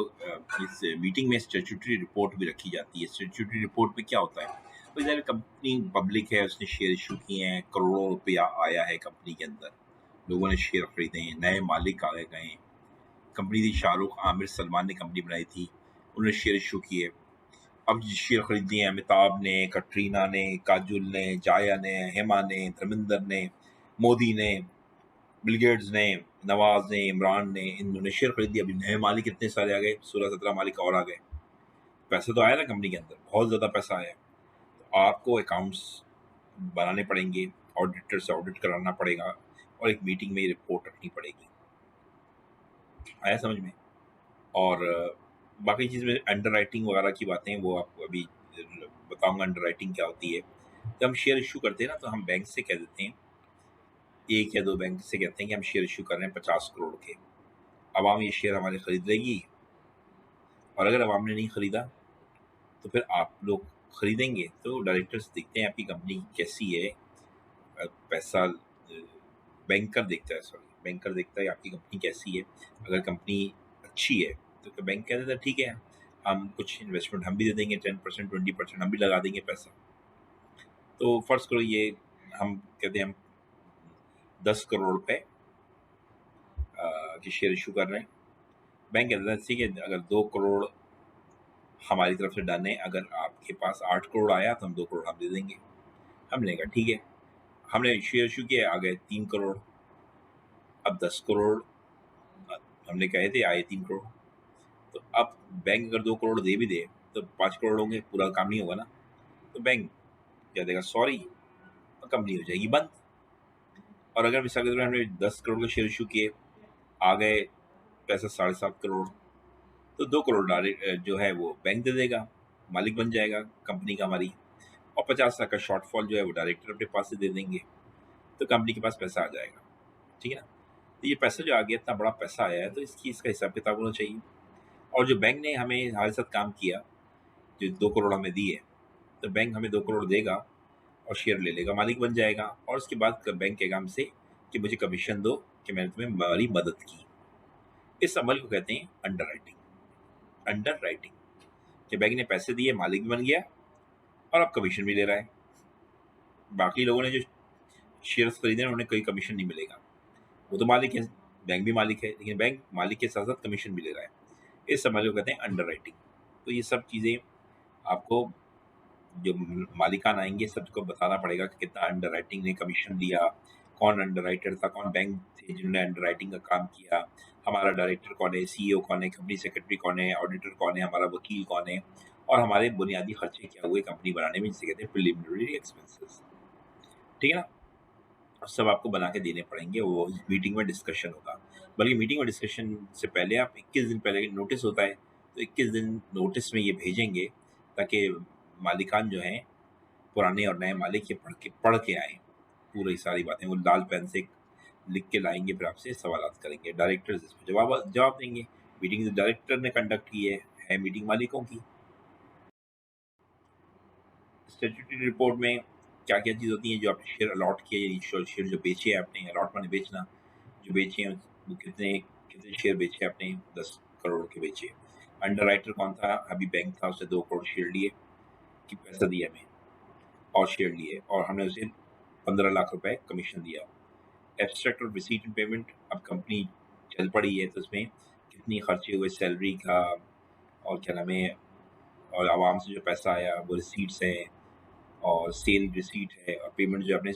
इस मीटिंग में स्टैट्यूटरी रिपोर्ट भी रखी जाती है। स्टैट्यूटरी रिपोर्ट में क्या होता है? तो इधर कंपनी पब्लिक है, उसने शेयर इशू किए हैं, करोड़ों रुपया आया है कंपनी के अंदर, लोगों ने शेयर खरीदे हैं, नए मालिक आ गए हैं। कंपनी थी शाहरुख आमिर सलमान ने कंपनी बनाई थी, उन्होंने शेयर इशू किए। अब शेयर खरीद लिए अमिताभ ने, कटरीना ने, काजुल ने, जाया ने, हेमा ने, धर्मेंद्र ने, मोदी ने, बिल गेट्स ने, नवाज ने, इमरान ने, इन्होंने शेयर खरीद दिया। अभी नए मालिक इतने सारे आ गए, 16-17 मालिक और आ गए। पैसे तो आया ना कंपनी के अंदर, बहुत ज़्यादा पैसा आया। तो आपको अकाउंट्स बनाने पड़ेंगे, ऑडिटर से ऑडिट कराना पड़ेगा और एक मीटिंग में रिपोर्ट रखनी पड़ेगी। आया समझ में? और बाकी चीज़ में अंडर राइटिंग वगैरह की बातें वो आपको अभी बताऊंगा अंडर राइटिंग क्या होती है। जब हम शेयर इशू करते हैं ना तो हम बैंक से कह देते हैं, 1 या 2 बैंक से कहते हैं कि हम शेयर इशू कर रहे हैं 50 करोड़ के, अवाम ये शेयर हमारे खरीद लेगी। और अगर अवाम ने नहीं खरीदा तो फिर आप लोग खरीदेंगे। तो डायरेक्टर्स देखते हैं आपकी कंपनी कैसी है, पैसा बैंकर देखता है, बैंकर देखता है आपकी कंपनी कैसी है। अगर कंपनी अच्छी है तो बैंक कहता है ठीक है, हम कुछ इन्वेस्टमेंट हम भी दे देंगे, 10% 20% हम भी लगा देंगे पैसा। तो फर्ज करो ये हम कहते हैं हम 10 करोड़ रुपए के शेयर इशू कर रहे हैं। बैंक कहता है ठीक है, अगर 2 करोड़ हमारी तरफ से डन है, अगर आपके पास 8 करोड़ आया तो हम 2 करोड़ हम दे देंगे। हम लेगा ठीक है, हमने शेयर इशू किया, आ गए 3 करोड़। अब 10 करोड़ हमने कहे थे, आए 3 करोड़। तो अब बैंक अगर 2 करोड़ दे भी दे तो 5 करोड़ होंगे, पूरा काम नहीं होगा ना। तो बैंक क्या देगा, सॉरी, तो कंपनी हो जाएगी बंद। और अगर मिसाल के तौर पर हमने 10 करोड़ के शेयर इशू किए, आ गए पैसा 7.5 करोड़, तो 2 करोड़ डायरेक्ट जो है वो बैंक दे देगा, मालिक बन जाएगा कंपनी का हमारी। और 50 लाख का शॉर्टफॉल जो है वो डायरेक्टर अपने पास से दे देंगे, तो कंपनी के पास पैसा आ जाएगा, ठीक है ना। तो ये पैसा जो आ गया, इतना बड़ा पैसा आया है, तो इसका हिसाब किताब होना चाहिए। और जो बैंक ने हमें हमारे साथ काम किया, जो 2 करोड़ हमें दिए, तो बैंक हमें 2 करोड़ देगा और शेयर ले लेगा, मालिक बन जाएगा। और उसके बाद बैंक कहेगा हमसे कि मुझे कमीशन दो कि मैंने तुम्हें हमारी मदद की। इस अमल को कहते हैं अंडर राइटिंग। अंडर राइटिंग कि बैंक ने पैसे दिए, मालिक भी बन गया और अब कमीशन भी ले रहा है। बाकी लोगों ने जो शेयर्स खरीदे हैं उन्हें कोई कमीशन नहीं मिलेगा, वो तो मालिक है, बैंक भी मालिक है, लेकिन बैंक मालिक के साथ साथ कमीशन भी ले रहा है। इस समझ को कहते हैं अंडर राइटिंग। तो ये सब चीज़ें आपको जो मालिकान आएंगे सबको बताना पड़ेगा कि कितना अंडर राइटिंग ने कमीशन लिया, कौन अंडर राइटर था, कौन बैंक थे जिन्होंने अंडर राइटिंग का काम किया, हमारा डायरेक्टर कौन है, सीईओ कौन है, कंपनी सेक्रेटरी कौन है, ऑडिटर कौन है, हमारा वकील कौन है, और हमारे बुनियादी खर्चे क्या हुए कंपनी बनाने में, जिसे कहते हैं प्रिलिमिनरी एक्सपेंसेस। ठीक है ना? सब आपको बना के देने पड़ेंगे, वो मीटिंग में डिस्कशन होगा। बल्कि मीटिंग में डिस्कशन से पहले आप 21 दिन पहले नोटिस होता है, तो 21 दिन नोटिस में ये भेजेंगे ताकि मालिकान जो हैं पुराने और नए मालिक ये पढ़ के आए पूरी सारी बातें। वो लाल पेन से लिख के लाएंगे, फिर आपसे सवालात करेंगे। डायरेक्टर्स इसमें जवाब जवाब देंगे। मीटिंग डायरेक्टर ने कंडक्ट की है मीटिंग मालिकों की। स्टेट्यूटरी रिपोर्ट में क्या क्या चीज़ होती है, जो आपने शेयर अलॉट किए, शेयर जो बेचे हैं आपने, अलॉट माने बेचना, जो बेचे हैं वो कितने कितने शेयर बेचे आपने, 10 करोड़ के बेचे। अंडर राइटर कौन था, अभी बैंक था, उससे 2 करोड़ शेयर लिए कि पैसा दिया हमें और शेयर लिए, और हमने उसे 15 लाख रुपए कमीशन दिया। एब्स्ट्रैक्ट और रिसीट एंड पेमेंट, अब कंपनी चल पड़ी है तो उसमें कितनी खर्चे हुए सैलरी का, और क्या नाम है, और आवाम से जो पैसा आया वो रिसीट्स हैं, और सेल रिसीट है, और पेमेंट जो आपने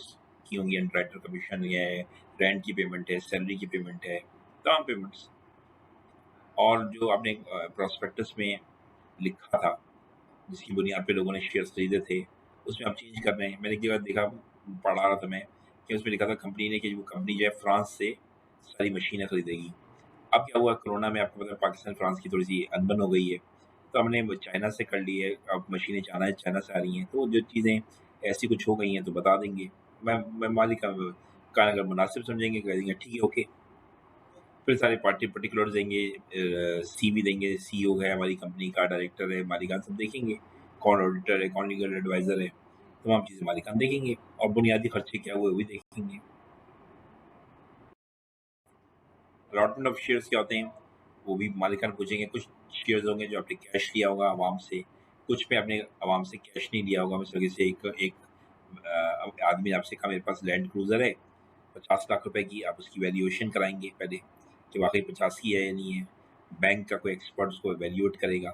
की होंगी, अंडरराइटर कमीशन है, रेंट की पेमेंट है, सैलरी की पेमेंट है, तमाम पेमेंट्स। और जो आपने प्रोस्पेक्टस में लिखा था, जिसकी बुनियाद पे लोगों ने शेयर्स खरीदे थे, उसमें आप चेंज कर रहे हैं। मैंने एक जगह देखा, पढ़ा रहा था मैं, कि उसमें लिखा था कंपनी ने कि वो कंपनी जो है फ्रांस से सारी मशीनें खरीदेगी। अब क्या हुआ, कोरोना में आपको पता है पाकिस्तान फ्रांस की थोड़ी सी अनबन हो गई है, तो हमने वो चाइना से कर ली है। अब मशीनें चाइना से आ रही हैं, तो जो चीज़ें ऐसी कुछ हो गई हैं तो बता देंगे। मैं मालिक का अगर मुनासिब समझेंगे कह देंगे ठीक है ओके। फिर सारे पार्टी पर्टिकुलर देंगे, सीवी देंगे, सीईओ है हमारी कंपनी का, डायरेक्टर है, मालिकान सब देखेंगे, कौन ऑडिटर है, कौन लीगल एडवाइजर है, तमाम चीज़ें मालिकान देखेंगे, और बुनियादी खर्चे क्या हुए वो भी देखेंगे। अलॉटमेंट ऑफ शेयर्स क्या होते हैं वो भी मालिकान पूछेंगे। कुछ शेयर्स होंगे जो आपने कैश लिया होगा आवाम से, कुछ पे आपने आवाम से कैश नहीं लिया होगा। मिसाल जैसे एक एक आदमी ने आपसे कहा मेरे पास लैंड क्रूजर है 50 लाख रुपए की, आप उसकी वैल्यूएशन कराएंगे पहले कि वाकई 50 की है या नहीं है। बैंक का कोई एक्सपर्ट उसको वैल्यूएट करेगा,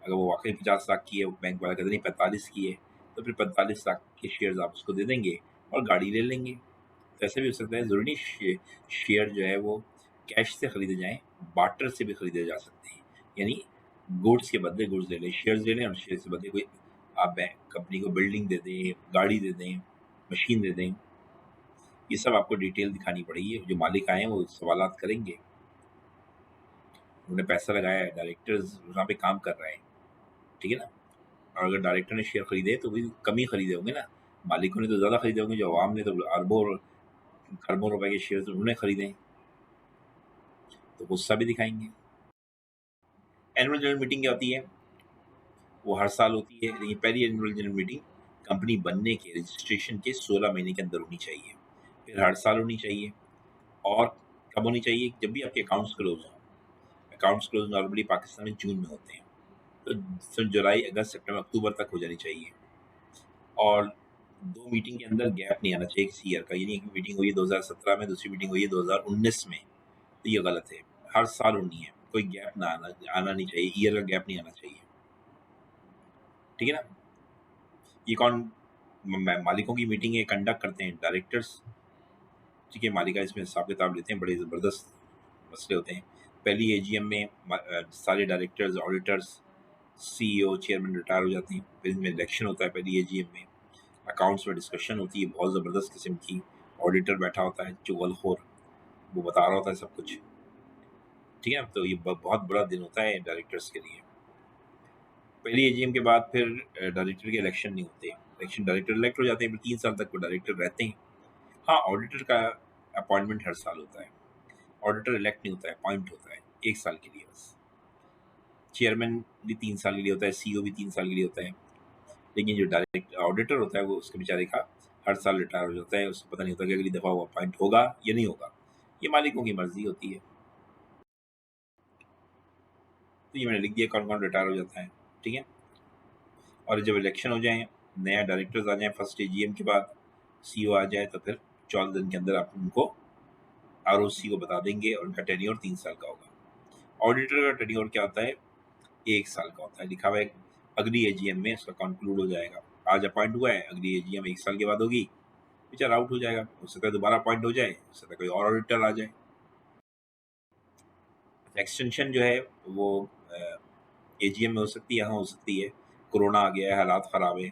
अगर वो वाकई 50 लाख की है, बैंक वाला कहते नहीं 45 की है, तो फिर 45 लाख के शेयर्स आप उसको दे देंगे और गाड़ी ले लेंगे। तो ऐसे भी हो सकता है, ज़रूरी नहीं शेयर जो है वो कैश से खरीदे जाएं, बार्टर से भी खरीदे जा सकते हैं। यानी गुड्स के बदले गुड्स ले लें, शेयर्स ले लें, और शेयर के बदले कोई आप बैंक कंपनी को बिल्डिंग दे दें, गाड़ी दे दें, मशीन दे दें। ये सब आपको डिटेल दिखानी पड़ेगी। जो मालिक आए हैं वो सवालात करेंगे, उन्होंने पैसा लगाया है, डायरेक्टर्स वहाँ पे काम कर रहे हैं, ठीक है ना। और अगर डायरेक्टर ने शेयर खरीदे तो भी कम ही खरीदे होंगे ना, मालिकों ने तो ज़्यादा खरीदे होंगे, जो आवाम ने तो अरबों और खरबों रुपए के शेयर उन्होंने खरीदे हैं, तो गुस्सा भी दिखाएंगे। एनुअल जनरल मीटिंग क्या होती है, वो हर साल होती है, लेकिन पहली एनुअल जनरल मीटिंग कंपनी बनने के रजिस्ट्रेशन के 16 महीने के अंदर होनी चाहिए, फिर हर साल होनी चाहिए। और कब होनी चाहिए, जब भी आपके अकाउंट्स क्लोज हों। अकाउंट्स क्लोज नॉर्मली पाकिस्तान में जून में होते हैं, तो जुलाई अगस्त सितंबर अक्टूबर तक हो जानी चाहिए। और 2 मीटिंग के अंदर गैप नहीं आना चाहिए किसी ईयर का, यानी एक मीटिंग हुई है 2017 में, दूसरी मीटिंग हुई है 2019 में, तो ये गलत है। हर साल होनी है, कोई गैप ना आना नहीं चाहिए, ईयर का गैप नहीं आना चाहिए, ठीक है ना। ये कौन मालिकों की मीटिंग कंडक्ट करते हैं, डायरेक्टर्स, ठीक है। मालिका इसमें हिसाब किताब लेते हैं, बड़े ज़बरदस्त मसले होते हैं। पहली एजीएम में सारे directors, auditors, CEO, chairman retire हो जाते हैं, फिर इनमें इलेक्शन होता है पहली एजीएम में। अकाउंट्स में डिस्कशन होती है बहुत ज़बरदस्त किस्म की, ऑडिटर बैठा होता है चुगलखोर, वो बता रहा होता है सब कुछ, ठीक है। तो ये बहुत बड़ा दिन होता है डायरेक्टर्स के लिए। पहली एजीएम के बाद फिर डायरेक्टर के इलेक्शन नहीं होते, इलेक्शन डायरेक्टर इलेक्ट हो जाते हैं, फिर 3 साल तक वो डायरेक्टर रहते हैं। हाँ, ऑडिटर का अपॉइंटमेंट हर साल होता है, ऑडिटर इलेक्ट नहीं होता है, अपॉइंट होता है 1 साल के लिए बस। चेयरमैन भी 3 साल के लिए होता है, सीईओ भी 3 साल के लिए होता है, लेकिन जो डायरेक्ट ऑडिटर होता है वो उसके बेचारे का हर साल रिटायर हो जाता है, उसको पता नहीं होता कि अगली दफ़ा वो अपॉइंट होगा या नहीं होगा, ये मालिकों की मर्जी होती है। तो ये मैंने लिख दिया कौन कौन रिटायर हो जाता है, ठीक है। और जब इलेक्शन हो जाए, नया डायरेक्टर्स आ जाए फर्स्ट एजीएम के बाद, सीईओ आ जाए, तो फिर 14 दिन के अंदर आप उनको आरओसी को बता देंगे और उनका टेन्योर 3 साल का होगा। ऑडिटर का टेन्योर क्या होता है? 1 साल का होता है। लिखा हुआ है अगली एजीएम में उसका कंक्लूड हो जाएगा। आज अपॉइंट हुआ है, अगली एजीएम 1 साल के बाद होगी, बेचारा आउट हो जाएगा। हो सकता है दोबारा अपॉइंट हो जाए, हो सकता है कोई और ऑडिटर आ जाए। एक्सटेंशन जो है वो एजीएम में हो सकती है, यहाँ हो सकती है। कोरोना आ गया है, हालात ख़राब है,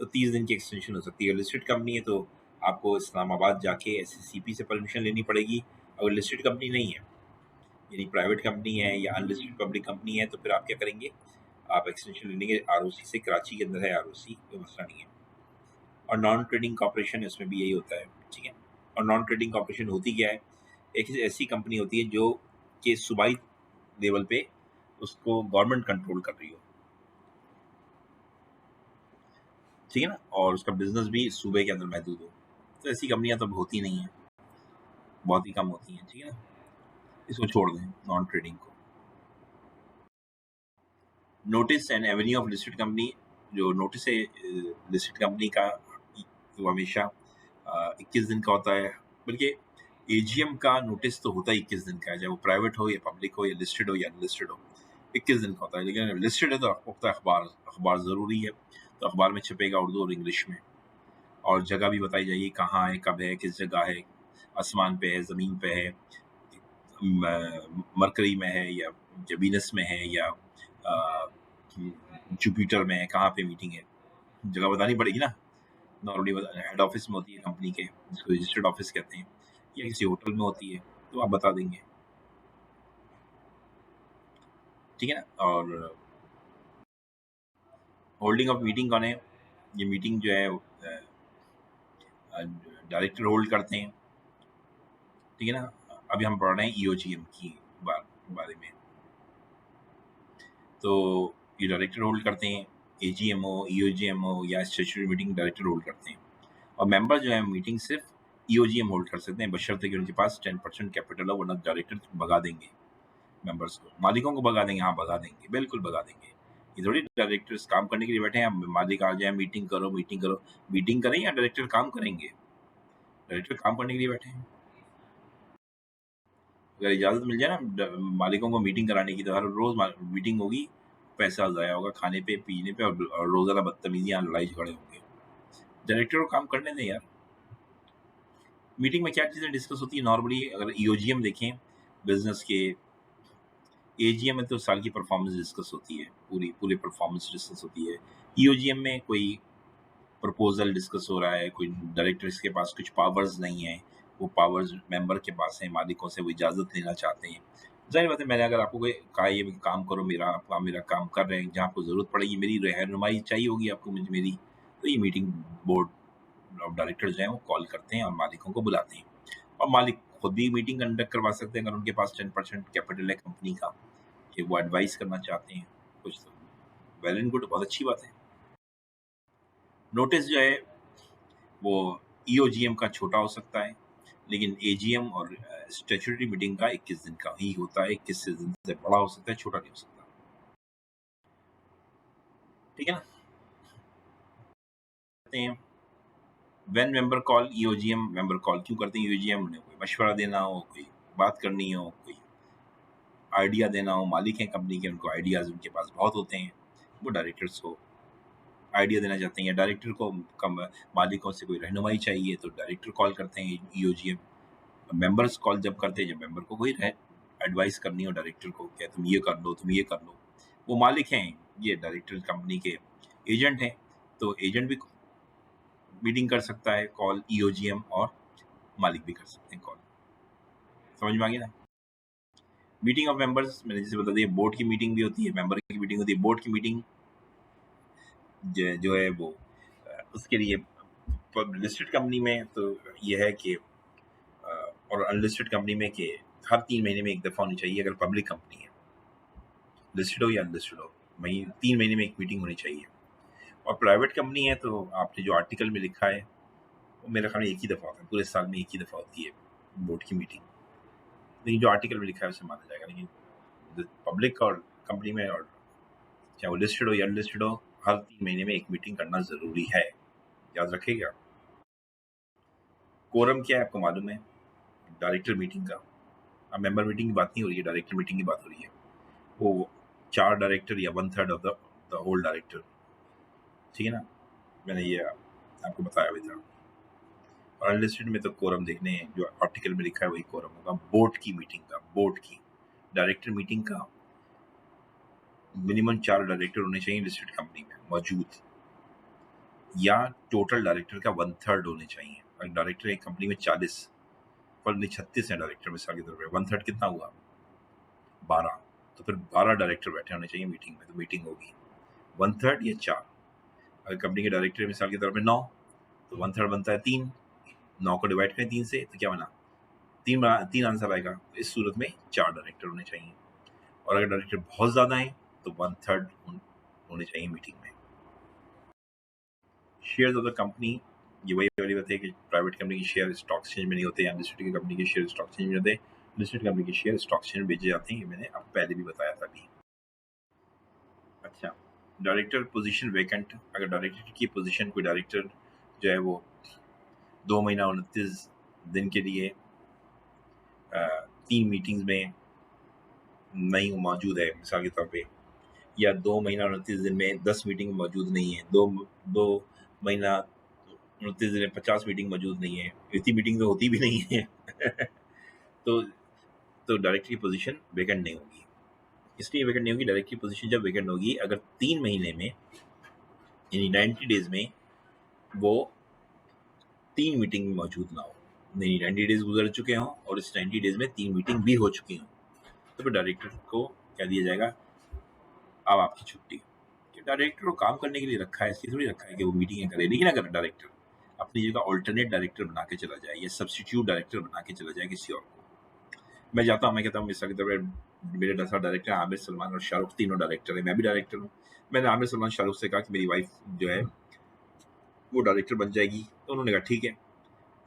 तो 30 दिन की एक्सटेंशन हो सकती है। लिस्टेड कंपनी है तो आपको इस्लामाबाद जाके एससीसीपी से परमिशन लेनी पड़ेगी। अगर लिस्टेड कंपनी नहीं है, यानी प्राइवेट कंपनी है या अनलिस्टेड पब्लिक कंपनी है, तो फिर आप क्या करेंगे? आप एक्सटेंशन लेंगे आरओसी से। कराची के अंदर है आरओसी, कोई मसला नहीं है। और नॉन ट्रेडिंग कॉर्पोरेशन है, उसमें भी यही होता है, ठीक है। और नॉन ट्रेडिंग कॉर्पोरेशन होती क्या है? एक ऐसी कंपनी होती है जो कि सूबाई लेवल पे उसको गवर्नमेंट कंट्रोल कर रही हो, ठीक है ना, और उसका बिजनेस भी सूबे के अंदर महदूद हो। तो ऐसी कंपनियां तो अब होती नहीं है, बहुत ही कम होती हैं, ठीक है ना। इसको छोड़ दें नॉन ट्रेडिंग को। Notice and Avenue of listed company, जो नोटिस है लिस्टेड कंपनी का, वो हमेशा 21 दिन का होता है। बल्कि एजीएम का नोटिस तो होता ही 21 दिन का है, चाहे वो प्राइवेट हो या पब्लिक हो या लिस्टेड हो या अनलिस्टेड हो, 21 दिन का होता है। लेकिन लिस्टेड है तो आपको पता है अखबार अखबार ज़रूरी है, तो अखबार में छपेगा उर्दू और इंग्लिश में, और जगह भी बताई जाएगी कहाँ है, कब है, किस जगह है, आसमान पे है, ज़मीन पे है, मरकरी में है या वीनस में है या जुपिटर में है, कहाँ पे मीटिंग है, जगह बतानी पड़ेगी ना। नॉर्मली हेड ऑफिस में होती है कंपनी के, जिसको रजिस्टर्ड ऑफिस कहते हैं, या किसी होटल में होती है, तो आप बता देंगे, ठीक है ना। और होल्डिंग ऑफ मीटिंग कौन है? ये मीटिंग जो है डायरेक्टर होल्ड करते हैं, ठीक है ना। अभी हम पढ़ रहे हैं ईओजीएम की बारे में, तो ये डायरेक्टर होल्ड करते हैं। एजीएम हो, ईओजीएम हो या स्टैट्यूटरी मीटिंग डायरेक्टर होल्ड करते हैं। और मेंबर जो है मीटिंग सिर्फ ईओजीएम होल्ड कर सकते हैं, बशर्ते कि उनके पास 10% कैपिटल हो, वरना डायरेक्टर भगा देंगे मेंबर्स को। मालिकों को भगा देंगे, हाँ भगा देंगे, बिल्कुल भगा देंगे। ये थोड़ी डायरेक्टर्स काम करने के लिए बैठे हैं, मालिक आ जाए मीटिंग करो मीटिंग करो। मीटिंग करें या डायरेक्टर काम करेंगे? डायरेक्टर काम करने के लिए बैठे हैं। अगर इजाज़त मिल जाए ना मालिकों को मीटिंग कराने की, तो हर रोज़ मीटिंग होगी, पैसा ज़ाया होगा खाने पे पीने पे, और रोज़ाना बदतमीजियाँ लड़ाई झगड़े होंगे। डायरेक्टर को काम करने दें यार। मीटिंग में क्या चीज़ें डिस्कस होती है नॉर्मली? अगर ईओजीएम देखें बिजनेस के, एजीएम में तो साल की परफॉर्मेंस डिस्कस होती है, पूरी परफॉर्मेंस डिस्कस होती है। ईओजीएम में कोई प्रपोजल डिस्कस हो रहा है, कोई डायरेक्टर्स के पास कुछ पावर्स नहीं है, वो पावर्स मेंबर के पास है, मालिकों से वो इजाज़त लेना चाहते हैं। जाहिर बात है, मैंने अगर आपको कोई कहा ये काम करो मेरा, आप मेरा काम कर रहे हैं, जहाँ आपको ज़रूरत पड़ेगी, मेरी रहनुमाई चाहिए होगी आपको मुझे मेरी, तो ये मीटिंग बोर्ड ऑफ डायरेक्टर्स जो हैं वो कॉल करते हैं और मालिकों को बुलाते हैं। और मालिक खुद भी मीटिंग कंडक्ट करवा सकते हैं अगर उनके पास 10% कैपिटल है कंपनी का, कि वो एडवाइस करना चाहते हैं कुछ, तो वेल एंड गुड, बहुत अच्छी बात है। नोटिस जो है वो ईओजीएम का छोटा हो सकता है, लेकिन एजीएम और स्टैट्यूटरी मीटिंग का 21 दिन का ही होता है। 21 दिन से बड़ा हो सकता है, छोटा नहीं हो सकता, ठीक है ना। कहते हैं when member call EOGM, member call क्यों करते हैं ईओजीएम? उन्हें कोई मशवरा देना हो, कोई बात करनी हो, कोई आइडिया देना हो। मालिक हैं कंपनी के, उनको आइडियाज़ उनके पास बहुत होते हैं, वो डायरेक्टर्स को आइडिया देना चाहते हैं, या डायरेक्टर को कम मालिकों से कोई रहनुमाई चाहिए तो डायरेक्टर कॉल करते हैं ईओजीएम। मेंबर्स कॉल जब करते हैं जब मेंबर को कोई एडवाइस करनी हो डायरेक्टर को, क्या तुम ये कर लो, तुम ये कर लो। वो मालिक हैं, ये डायरेक्टर कंपनी के एजेंट हैं, तो एजेंट भी मीटिंग कर सकता है कॉल ईओजीएम, और मालिक भी कर सकते हैं कॉल। समझ में आ गया ना। मीटिंग ऑफ मेंबर्स मैंने जैसे बता दिया, बोर्ड की मीटिंग भी होती है, मेंबर की मीटिंग होती है। बोर्ड की मीटिंग जो है वो उसके लिए लिस्टेड कंपनी में तो ये है कि और अनलिस्टेड कंपनी में कि हर 3 महीने में एक दफ़ा होनी चाहिए। अगर पब्लिक कंपनी है, लिस्टेड हो या अनलिस्टेड हो, वहीं 3 महीने में एक मीटिंग होनी चाहिए। और प्राइवेट कंपनी है तो आपने जो आर्टिकल में लिखा है वो मेरे ख्याल में एक ही दफ़ा होता है, पूरे साल में एक ही दफ़ा होती है बोर्ड की मीटिंग। लेकिन जो आर्टिकल में लिखा है उसे माना जाएगा। लेकिन पब्लिक और कंपनी में, और चाहे वो लिस्टेड हो या अनलिस्टेड हो, हर 3 महीने में एक मीटिंग करना ज़रूरी है, याद रखिएगा। कोरम क्या है आपको मालूम है? डायरेक्टर मीटिंग का, अब मेंबर मीटिंग की बात नहीं हो रही है, डायरेक्टर मीटिंग की बात हो रही है। वो 4 डायरेक्टर या 1/3 ऑफ द होल डायरेक्टर, ठीक है ना? मैंने ये आपको बताया भी था। और अनलिस्टेड में तो कोरम देखने हैं, जो आर्टिकल में लिखा है वही कोरम होगा। बोर्ड की मीटिंग का, बोर्ड की डायरेक्टर मीटिंग का मिनिमम 4 डायरेक्टर होने चाहिए लिस्टेड कंपनी में मौजूद, या टोटल डायरेक्टर का 1/3 होने चाहिए। अगर डायरेक्टर एक कंपनी में 40 पर नहीं 36 है डायरेक्टर, मिसाल के तौर पर 1/3 कितना हुआ? 12। तो फिर 12 डायरेक्टर बैठे होने चाहिए मीटिंग में, तो मीटिंग होगी 1/3 या 4। अगर कंपनी के डायरेक्टर मिसाल के तौर पर 9, तो 1/3 बनता है 3। 9 को डिवाइड करें 3 से, तो क्या बना? 3 आंसर आएगा। इस सूरत में 4 डायरेक्टर होने चाहिए। और अगर डायरेक्टर बहुत ज़्यादा है तो 1/3 होने चाहिए मीटिंग में। शेयर्स ऑफ द कंपनी, ये वही वाली बात है कि प्राइवेट कंपनी के शेयर स्टॉक एक्सचेंज में नहीं होते, या अनलिस्टेड की कंपनी के शेयर स्टॉक एक्सचेंज में होते हैं। लिस्टेड कंपनी के शेयर स्टॉक एक्सचेंज में बेचे जाते हैं, ये मैंने आपको पहले भी बताया था अभी। अच्छा, डायरेक्टर पोजीशन वैकेंट, अगर डायरेक्टर की पोजीशन, कोई डायरेक्टर जो है वो 2 महीना 29 दिन के लिए 3 मीटिंग्स में नहीं मौजूद है मिसाल के तौर पे, या 2 महीना 29 दिन में 10 मीटिंग मौजूद नहीं है, 2 महीना 29 दिन में 50 मीटिंग मौजूद नहीं है, इतनी मीटिंग तो होती भी नहीं है तो डायरेक्टर की पोजीशन वैकेंट नहीं होगी। इसलिए वैकेंट नहीं होगी, डायरेक्टर की पोजीशन जब वैकेंट होगी अगर 3 महीने में, यानी 90 डेज में वो 3 मीटिंग मौजूद ना हो, नहीं 90 डेज गुजर चुके हों और इस 90 डेज में 3 मीटिंग भी हो चुकी हों, तो फिर डायरेक्टर को क्या दिया जाएगा? अब आपकी छुट्टी। कि डायरेक्टर को काम करने के लिए रखा है, इसलिए थोड़ी रखा है कि वो मीटिंगें करे। लेकिन अगर डायरेक्टर अपनी जगह ऑल्टरनेट डायरेक्टर बना के चला जाए या सब्सटीट्यूट डायरेक्टर बना के चला जाए किसी और को, मैं जाता हूँ, मैं कहता हूँ मिसाल के तौर पर मेरे 10 डायरेक्टर आमिर, सलमान और शाहरुख, तीनों डायरेक्टर है, मैं भी डायरेक्टर हूँ। मैंने आमिर, सलमान, शाहरुख से कहा कि मेरी वाइफ जो है वो डायरेक्टर बन जाएगी, तो उन्होंने कहा ठीक है।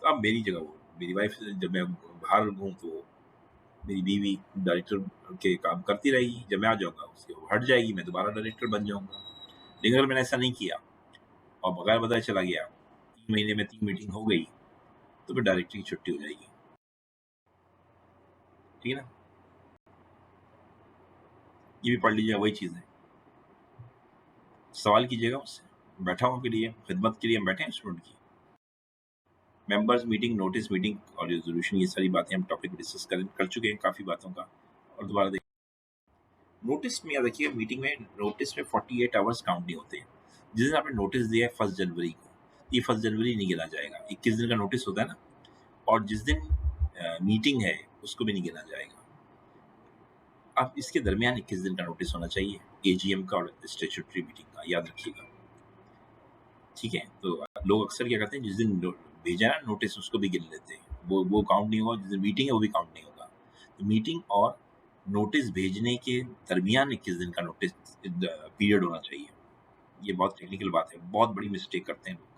तो अब मेरी जगह वो, मेरी वाइफ जब मैं बाहर हूँ तो मेरी बीवी डायरेक्टर के काम करती रहेगी, जब मैं आ जाऊँगा उसके वो हट जाएगी, मैं दोबारा डायरेक्टर बन जाऊँगा। लेकिन अगर मैंने ऐसा नहीं किया और बगैर बताए चला गया, 3 महीने में 3 मीटिंग हो गई, तो फिर डायरेक्टर की छुट्टी हो जाएगी, ठीक है ना? ये भी पढ़ लीजिएगा, वही चीज़ है। सवाल कीजिएगा उससे, बैठा हूँ आपके लिए, खिदमत के लिए हम बैठे हैं स्टूडेंट की। मेंबर्स मीटिंग, नोटिस मीटिंग और रेजोल्यूशन, ये सारी बातें हम टॉपिक डिस्कस कर चुके हैं काफ़ी बातों का, और दोबारा देख। नोटिस में याद रखिए, मीटिंग में नोटिस में 48 आवर्स काउंट नहीं होते। जिस दिन आपने नोटिस दिया है 1 जनवरी को, ये 1 जनवरी नहीं गिना जाएगा, 21 दिन का नोटिस होता है ना, और जिस दिन मीटिंग है उसको भी नहीं गिना जाएगा। अब इसके दरमियान 21 दिन का नोटिस होना चाहिए, एजीएम का और स्टैट्यूटरी मीटिंग का, याद रखिएगा, ठीक है? तो लोग अक्सर क्या करते हैं, जिस दिन भेजा है नोटिस उसको भी गिन लेते हैं, वो काउंट नहीं होगा, जिस दिन मीटिंग है वो भी काउंट नहीं होगा। तो मीटिंग और नोटिस भेजने के दरमियान 21 दिन का नोटिस पीरियड होना चाहिए। ये बहुत टेक्निकल बात है, बहुत बड़ी मिस्टेक करते हैं लोग।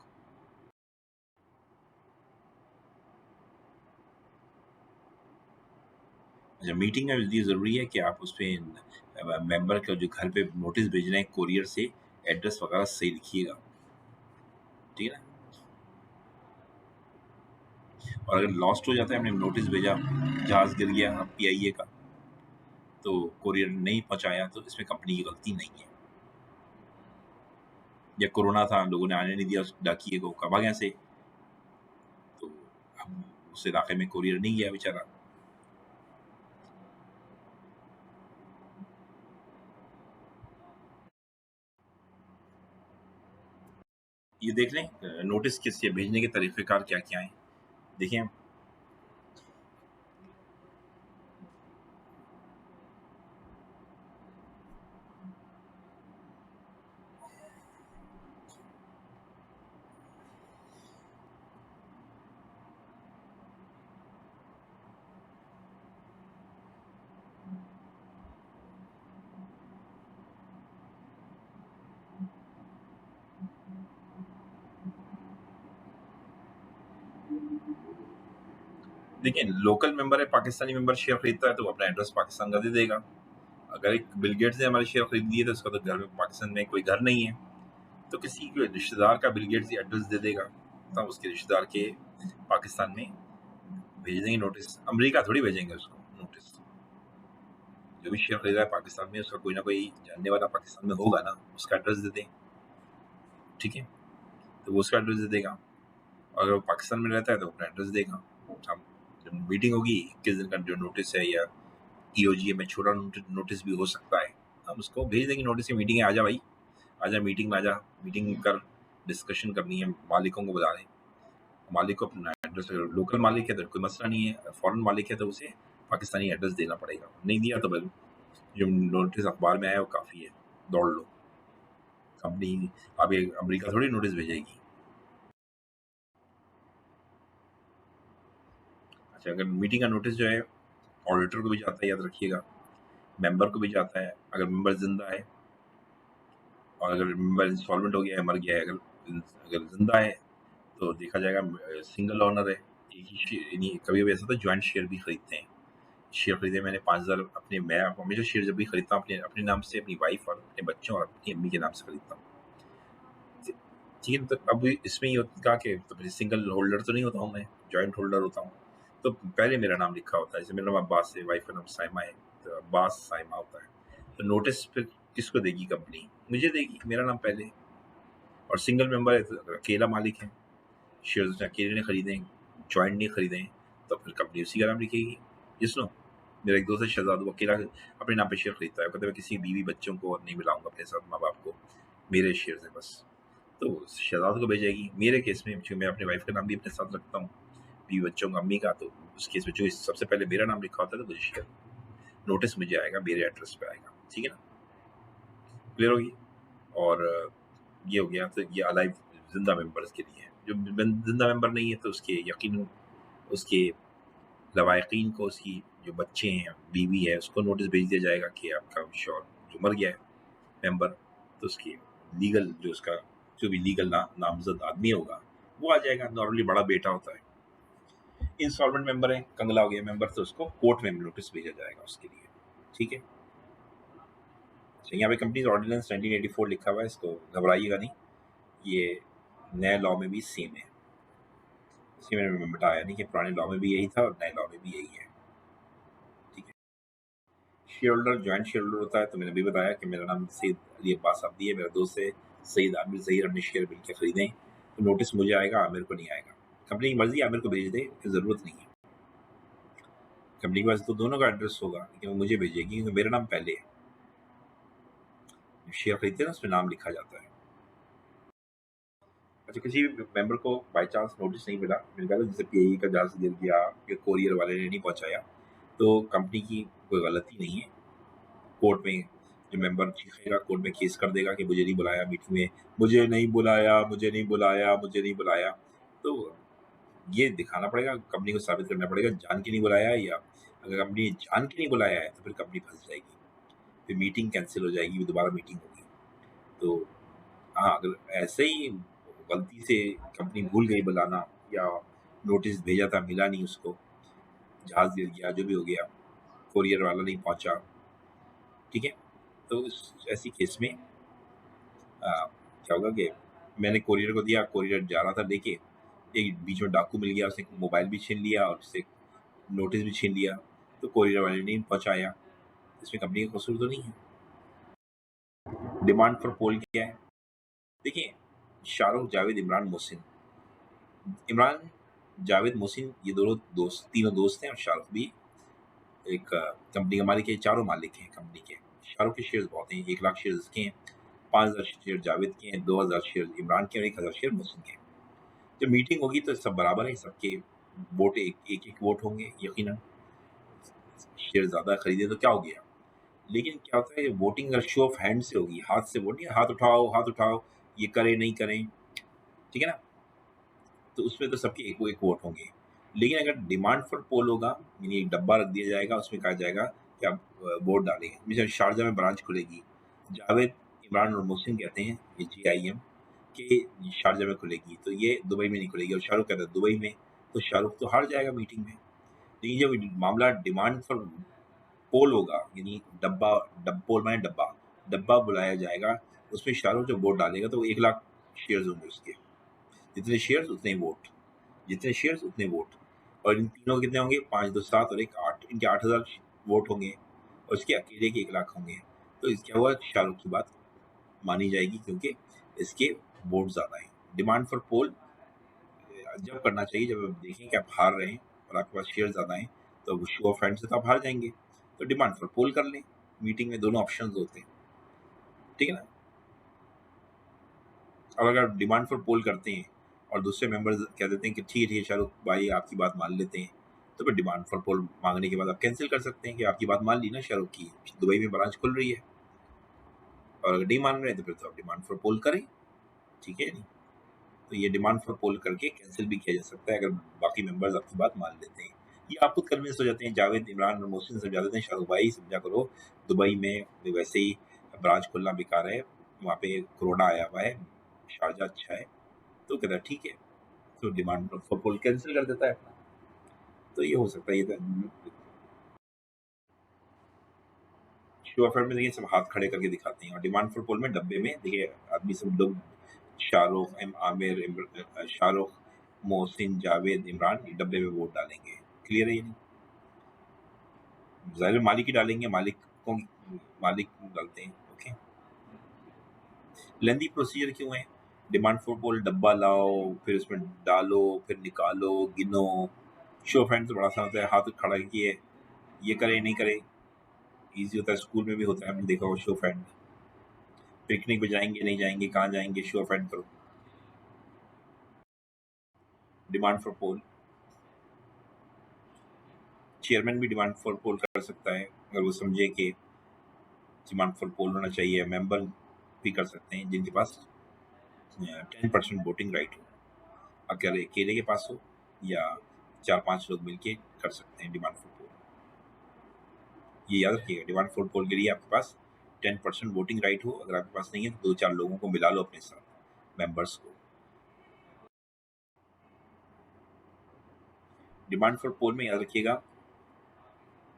अच्छा, मीटिंग में ये ज़रूरी है कि आप उस पे मेंबर का जो घर पे नोटिस भेज रहे हैं कोरियर से, एड्रेस वगैरह सही लिखिएगा, ठीक है ना? और अगर लॉस्ट हो जाता है, हमने नोटिस भेजा, जहाज़ गिर गया पीआईए का, तो कोरियर नहीं पहुँचाया, तो इसमें कंपनी की गलती नहीं है। या कोरोना था, लोगों ने आने नहीं दिया उस डाकिये को, कब आ गया से, तो अब उस इलाके में कोरियर नहीं गया बेचारा। ये देख लें नोटिस किस भेजने के तरीक़ेकार क्या-क्या हैं। देखिए, देखिए, लोकल मेंबर है, पाकिस्तानी मेंबर शेयर खरीदता है तो वो अपना एड्रेस पाकिस्तान का दे देगा। अगर एक बिल गेट्स ने हमारे शेयर खरीद लिए तो उसका तो घर में, पाकिस्तान में कोई घर नहीं है, तो किसी के रिश्तेदार का बिल गेट्स एड्रेस दे देगा, तब उसके रिश्तेदार के पाकिस्तान में भेज देंगे नोटिस, अमेरिका थोड़ी भेजेंगे उसको नोटिस। जो भी शेयर खरीदा है पाकिस्तान में, उसका कोई ना कोई जानने वाला पाकिस्तान में होगा ना, उसका एड्रेस दे दें, ठीक है, तो वो उसका एड्रेस दे देगा। अगर वो पाकिस्तान में रहता है तो अपना एड्रेस देगा। हम जब मीटिंग होगी 21 दिन का जो नोटिस है, या ईओजीए में छोटा नोटिस भी हो सकता है, हम उसको भेज देंगे नोटिस की मीटिंग है, आजा भाई, आजा मीटिंग में, आजा मीटिंग कर, डिस्कशन करनी है, मालिकों को बता रहे हैं। मालिक को अपना एड्रेस, लोकल मालिक है तो कोई मसला नहीं है, फॉरेन मालिक है तो उसे पाकिस्तानी एड्रेस देना पड़ेगा, नहीं दिया तो बस जो नोटिस अखबार में आया वो काफ़ी है, दौड़ लो। कंपनी अभी अमेरिका थोड़ी नोटिस भेजेगी। अच्छा, अगर मीटिंग का नोटिस जो है ऑडिटर को भी जाता है, याद रखिएगा, मेंबर को भी जाता है, अगर मेंबर जिंदा है, और अगर मेंबर इंस्टॉलमेंट हो गया है, मर गया है, अगर अगर जिंदा है तो देखा जाएगा सिंगल ऑनर है, एक ही शेयर, यानी कभी कभी ऐसा होता है ज्वाइंट शेयर भी खरीदते हैं। शेयर खरीदे मैंने 5,000 अपने, मैं हमेशा शेयर जब भी खरीदता हूँ अपने अपने नाम से, अपनी वाइफ और अपने बच्चों और अपनी अम्मी के नाम से खरीदता हूँ, ठीक है। तो अब इसमें ये होता कि तो फिर सिंगल होल्डर तो नहीं होता हूँ मैं, जॉइंट होल्डर होता हूँ, तो पहले मेरा नाम लिखा होता है, जैसे मेरा नाम अब्बास है, वाइफ का नाम साइमा है, तो अब्बास साइमा होता है। तो नोटिस फिर किसको देगी कंपनी, मुझे देगी, मेरा नाम पहले। और सिंगल मेंबर है तो अगर अकेला मालिक है, शेयर उसने अकेले ने खरीदे, जॉइंट नहीं खरीदे हैं, तो फिर कंपनी उसी का नाम लिखेगी। जिसनो मेरा एक दोस्त है शहजाद, वो अकेला अपने नाम पे शेयर खरीदता है, कहते मैं किसी बीवी बच्चों को नहीं मिलाऊंगा अपने साथ, माँ बाप को, मेरे शेयर है बस, तो शहजाद को भेजेगी। मेरे केस में क्योंकि मैं अपने वाइफ का नाम भी अपने साथ रखता हूँ, बीवी बच्चों का, अम्मी का, तो उस केस में जो सबसे पहले मेरा नाम लिखा होता है तो मुझे शेयर नोटिस मुझे आएगा, मेरे एड्रेस पे आएगा, ठीक है ना, क्लियर होगी। और ये हो गया, तो ये अलाइव जिंदा मेंबर्स के लिए है। जो जिंदा मेंबर नहीं है तो उसके यकीन उसके लवाकिन को, उसकी जो बच्चे हैं, बीवी है, उसको नोटिस भेज दिया जाएगा कि आपका श्योर जो मर गया है मेंबर, तो उसकी लीगल जो उसका जो भी लीगल नामजद आदमी होगा वो आ जाएगा। नॉर्मली बड़ा बेटा होता है, इंस्टॉलमेंट मेंबर है, कंगला हो गया मेंबर, तो उसको कोर्ट में नोटिस भेजा जाएगा उसके लिए, ठीक है। अच्छा, यहाँ पे कंपनीज ऑर्डिनेंस 1984 लिखा हुआ है, इसको घबराइएगा नहीं, ये नए लॉ में भी सेम है, इसी में बताया नहीं कि पुराने लॉ में भी यही था और नए लॉ में भी यही है, ठीक है। Share holder joint share holder होता है, तो मैंने भी बताया कि मेरा नाम सईद अली अब्बास अब्दी है, मेरा दोस्त है सईद आमिर ज़हीर, हमने शेयर मिल के खरीदे, तो नोटिस मुझे आएगा, आमिर को नहीं आएगा। कंपनी की मर्जी आमिर को भेज दे, ज़रूरत नहीं है, कंपनी के पास तो दोनों का एड्रेस होगा, लेकिन वो मुझे भेजेगी क्योंकि मेरा नाम पहले है, शेयर खरीदते हैं ना उसमें नाम लिखा जाता है। अच्छा, किसी भी मेंबर को बाई चांस नोटिस नहीं मिला, मिल गया, जैसे पीआईई का जहाज गिर गया या कोरियर वाले ने नहीं पहुंचाया, तो कंपनी की कोई गलती नहीं है, कोर्ट में जो मेंबर चीखेगा, कोर्ट में केस कर देगा कि मुझे नहीं बुलाया मीटिंग में, मुझे नहीं बुलाया, मुझे नहीं बुलाया, मुझे नहीं बुलाया, तो ये दिखाना पड़ेगा, कंपनी को साबित करना पड़ेगा जान के नहीं बुलाया है, या अगर कंपनी जान के नहीं बुलाया है तो फिर कंपनी फंस जाएगी, फिर मीटिंग कैंसिल हो जाएगी, फिर दोबारा मीटिंग होगी। तो हाँ, अगर ऐसे ही गलती से कंपनी भूल गई बुलाना, या नोटिस भेजा था मिला नहीं उसको, जहाज गिर गया, जो भी हो गया, कोरियर वाला नहीं पहुंचा, ठीक है, तो ऐसी केस में क्या होगा कि मैंने कोरियर को दिया, कोरियर जा रहा था लेके, एक बीच में डाकू मिल गया, उसने मोबाइल भी छीन लिया और उससे नोटिस भी छीन लिया, तो कोरियर वाले ने नहीं पहुंचाया, इसमें कंपनी का कसूर तो नहीं है। डिमांड फॉर पोल क्या है, देखिए, शाहरुख, जावेद, इमरान, मोहसिन, इमरान, जावेद, मोहसिन, ये दोनों दोस्त, तीनों दोस्त हैं, और शाहरुख भी एक कंपनी का मालिक है, चारों मालिक हैं कंपनी के। शाहरुख के शेयर्स बहुत हैं, 1 लाख शेयर इसके हैं, 5,000 शेयर जावेद के हैं, 2,000 शेयर इमरान के और 1,000 शेयर मोहसिन के। जब मीटिंग होगी तो सब बराबर है, सबके वोट एक एक वोट होंगे, यकीनन शेयर ज्यादा खरीदे तो क्या हो गया, लेकिन क्या होता है वोटिंग अगर शो ऑफ हैंड से होगी, हाथ से वोट नहीं, हाथ उठाओ, हाथ उठाओ, ये करें नहीं करें, ठीक है ना, तो उसमें तो सबके एक एक वोट होंगे। लेकिन अगर डिमांड फॉर पोल होगा, यानी एक डब्बा रख दिया जाएगा, उसमें कहा जाएगा कि आप वोट डालेंगे, जैसे शारजा में ब्रांच खुलेगी, जावेद, इमरान और मोहसिन कहते हैं, ये GIM कि शारजा में खुलेगी, तो ये दुबई में नहीं खुलेगी, और शाहरुख कहता है दुबई में, तो शाहरुख तो हार जाएगा मीटिंग में। तो ये जब मामला डिमांड फॉर पोल होगा, यानी पोल माने डब्बा, डब्बा बुलाया जाएगा, उसमें शाहरुख जो वोट डालेगा तो 1 लाख शेयर्स होंगे उसके, जितने शेयर्स उतने वोट, जितने शेयर्स उतने वोट। और इन तीनों कितने होंगे, 5 2 7 और 1 8, इनके 8,000 वोट होंगे और इसके अकेले के 1 लाख होंगे। तो इस क्या हुआ, शाहरुख की बात मानी जाएगी क्योंकि इसके वोट ज़्यादा हैं। डिमांड फॉर पोल जब करना चाहिए जब आप देखें कि आप हार रहे हैं और आपके पास शेयर ज़्यादा हैं, तो शो ऑफ हैंड से तो आप हार जाएंगे, तो डिमांड फॉर पोल कर लें। मीटिंग में दोनों ऑप्शन होते हैं, ठीक है ना। और अगर आप डिमांड फॉर पोल करते हैं और दूसरे मेंबर्स कह देते हैं कि ठीक है शाहरुख भाई आपकी बात मान लेते हैं, तो फिर डिमांड फॉर पोल मांगने के बाद आप कैंसिल कर सकते हैं कि आपकी बात मान ली ना शाहरुख की, दुबई में ब्रांच खुल रही है। और अगर नहीं मान रहे हैं तो फिर तो आप डिमांड फॉर पोल करें, ठीक है नहीं। तो ये डिमांड फॉर पोल करके कैंसिल भी किया जा सकता है अगर बाकी मेंबर्स आपकी बात मान लेते हैं। ये आप खुद कन्विंस हो जाते हैं, जावेद इमरान और मोहसिन समझा देते हैं शाहरुख भाई समझा करो, दुबई में वैसे ही ब्रांच खुलना बेकार है, वहाँ पे कोरोना आया हुआ है, शारजा अच्छा है। तो कहता है ठीक है, तो डिमांड फॉर पोल कैंसिल कर देता है अपना। तो ये हो सकता है। ये शो ऑफर में देखिए सब हाथ खड़े करके दिखाते हैं और डिमांड फॉर पोल में डब्बे में देखिए आदमी सब लोग शाहरुख आमिर शाहरुख मोहसिन जावेद इमरान ये डब्बे में वोट डालेंगे। क्लियर है ये नहीं, जाहिर है मालिक ही डालेंगे, मालिक डालते हैं। ओके, लेंदी प्रोसीजर क्यों है, डिमांड फॉर पोल डब्बा लाओ फिर उसमें डालो फिर निकालो गिनो। शो ऑफ हैंड तो बड़ा सा होता है, हाथ खड़ा किए ये करे नहीं करे, इजी होता है, स्कूल में भी होता है, हमने देखा हो शो ऑफ हैंड। पिकनिक पे जाएंगे नहीं जाएंगे कहाँ जाएंगे, शो ऑफ हैंड करो। डिमांड फॉर पोल, चेयरमैन भी डिमांड फॉर पोल कर सकता है अगर वो समझे कि डिमांड फॉर पोल होना चाहिए। मेंबर भी कर सकते हैं जिनके पास 10% वोटिंग राइट हो, अकेले अकेले के पास हो या 4 5 लोग मिलके कर सकते हैं डिमांड फॉर पोल। ये याद रखिएगा, डिमांड फॉर पोल के लिए आपके पास 10% वोटिंग राइट हो, अगर आपके पास नहीं है तो 2 4 लोगों को मिला लो अपने साथ मेंबर्स को। डिमांड फॉर पोल में याद रखिएगा,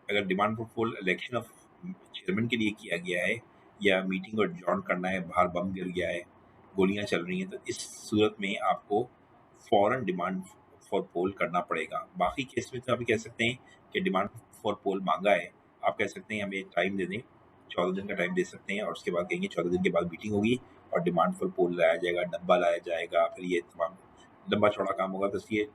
अगर demand for poll election of chairman के लिए किया गया है या मीटिंग और जॉइन करना है, बाहर बम गिर गया है, गोलियां चल रही हैं, तो इस सूरत में आपको फौरन डिमांड फॉर पोल करना पड़ेगा। बाकी केस में तो आप कह सकते हैं कि डिमांड फॉर पोल मांगा है, आप कह सकते हैं हमें टाइम दे दें, 14 दिन का टाइम दे सकते हैं और उसके बाद कहेंगे 14 दिन के बाद मीटिंग होगी और डिमांड फॉर पोल लाया जाएगा, डब्बा लाया जाएगा, फिर ये तमाम लंबा चौड़ा काम होगा, तो इसलिए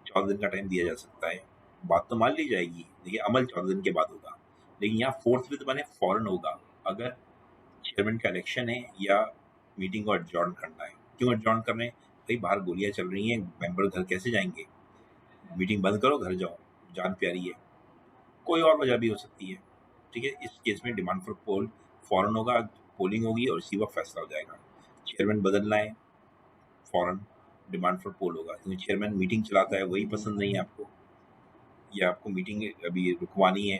14 दिन का टाइम दिया जा सकता है। बात तो मान ली जाएगी, देखिए अमल 14 दिन के बाद होगा, लेकिन यहाँ फोर्थ में तो मैंने फौरन होगा अगर चेयरमैन का इलेक्शन है या मीटिंग को एडजॉर्न करना है। क्यों एडजॉर्न कर रहे हैं भाई, बाहर गोलियां चल रही हैं, मेंबर घर कैसे जाएंगे, मीटिंग बंद करो घर जाओ, जान प्यारी है। कोई और वजह भी हो सकती है, ठीक है। इस केस में डिमांड फॉर पोल फौरन होगा, पोलिंग होगी और इसी वक्त फैसला हो जाएगा। चेयरमैन बदलना है, फौरन डिमांड फॉर पोल होगा, क्योंकि चेयरमैन मीटिंग चलाता है, वही पसंद नहीं है आपको, या आपको मीटिंग अभी रुकवानी है,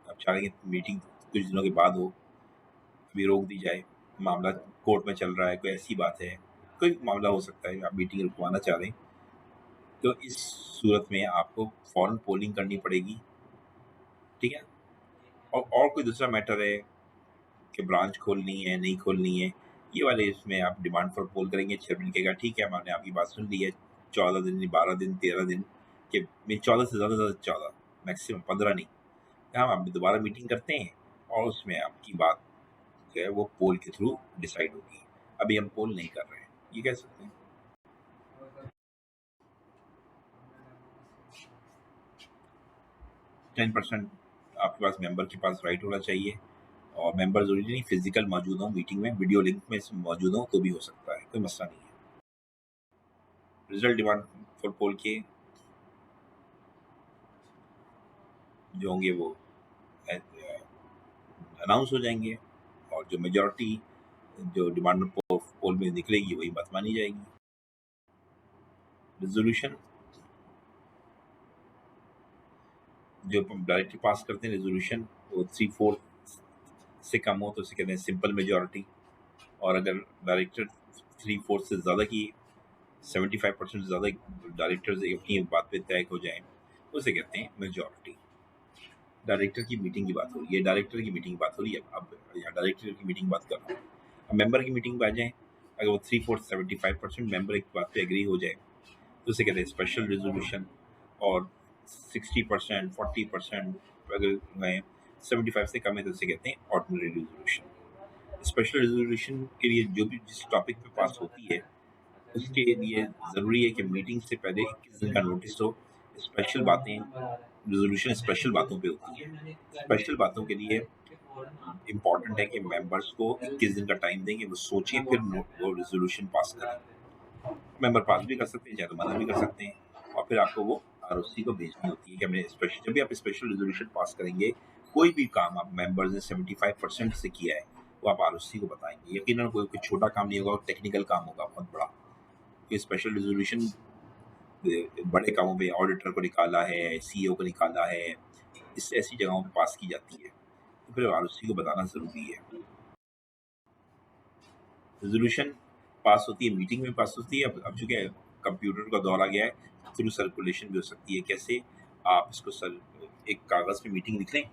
आप चाह रहे हैं कि मीटिंग कुछ दिनों के बाद हो, अभी रोक दी जाए, मामला कोर्ट में चल रहा है, कोई ऐसी बात है, कोई मामला हो सकता है, आप मीटिंग रुकवाना चाह रहे हैं, तो इस सूरत में आपको फौरन पोलिंग करनी पड़ेगी, ठीक है। और कोई दूसरा मैटर है कि ब्रांच खोलनी है नहीं खोलनी है, ये वाले इसमें आप डिमांड फॉर पोल करेंगे, चेयरमैन कहेगा ठीक है मैंने आपकी बात सुन ली है, 14 दिन 12 दिन 13 दिन के 14 से ज़्यादा 14, मैक्सिमम 15 नहीं, हम आप दोबारा मीटिंग करते हैं और उसमें आपकी बात जो है वो पोल के थ्रू डिसाइड होगी। अभी हम पोल नहीं कर रहे हैं, ये कह सकते हैं। 10% आपके पास मेंबर के पास राइट होना चाहिए और मेंबर जरूरी नहीं फिजिकल मौजूद हो मीटिंग में, वीडियो लिंक में मौजूद हो तो भी हो सकता है, कोई मसला नहीं है। रिजल्ट डिमांड फॉर पोल के जो होंगे वो अनाउंस हो जाएंगे और जो मेजॉरिटी जो डिमांड पोल में निकलेगी वही बात मानी जाएगी। रेजोल्यूशन जो डायरेक्टली पास करते हैं रेजोल्यूशन, वो 3/4 से कम हो तो उसे कहते हैं सिंपल मेजॉरिटी, और अगर डायरेक्टर 3/4 से ज़्यादा की 75% से ज़्यादा डायरेक्टर्स अपनी बात पे तय हो जाएं तो उसे कहते हैं मेजॉरिटी। डायरेक्टर की मीटिंग की बात हो रही है, डायरेक्टर की मीटिंग की बात हो रही है, अब यहाँ डायरेक्टर की मीटिंग बात कर रहा हूँ। अब मेंबर की मीटिंग पे आ जाएं, अगर वो 3/4 75% मेंबर एक बात पे एग्री हो जाए तो उसे कहते हैं स्पेशल रेजोल्यूशन, और 60%, 40% अगर गए, 75 से कम है तो उसे कहते हैं ऑर्डिनरी रेजोल्यूशन। स्पेशल रेजोल्यूशन के लिए जो भी जिस टॉपिक पे पास होती है उसके लिए ज़रूरी है कि मीटिंग से पहले 21 दिन का नोटिस हो। स्पेशल बातें रेजोल्यूशन स्पेशल बातों पे होती है। स्पेशल बातों के लिए इम्पॉर्टेंट है कि मेंबर्स को 21 दिन का टाइम देंगे, वो सोचें फिर वो रेजोल्यूशन पास करें। मेंबर पास भी कर सकते हैं, चाहे तो मना भी कर सकते हैं, और फिर आपको वो आरओसी को भेजनी होती है कि हमने स्पेशल, जब भी आप स्पेशल रेजोल्यूशन पास करेंगे, कोई भी काम आप मेंबर्स ने 75% से किया है वो आप आरओसी को बताएंगे। यकीनन कोई छोटा काम नहीं होगा, टेक्निकल काम होगा बहुत बड़ा। तो स्पेशल रेजोल्यूशन बड़े कामों पे ऑडिटर को निकाला है, सीईओ को निकाला है, इस ऐसी जगहों पे पास की जाती है, तो फिर आरओसी को बताना ज़रूरी है। रेजोल्यूशन पास होती है, मीटिंग में पास होती है। अब चूंकि कंप्यूटर का दौर आ गया है, थ्रू सर्कुलेशन भी हो सकती है। कैसे आप इसको एक कागज़ पे मीटिंग लिख लें,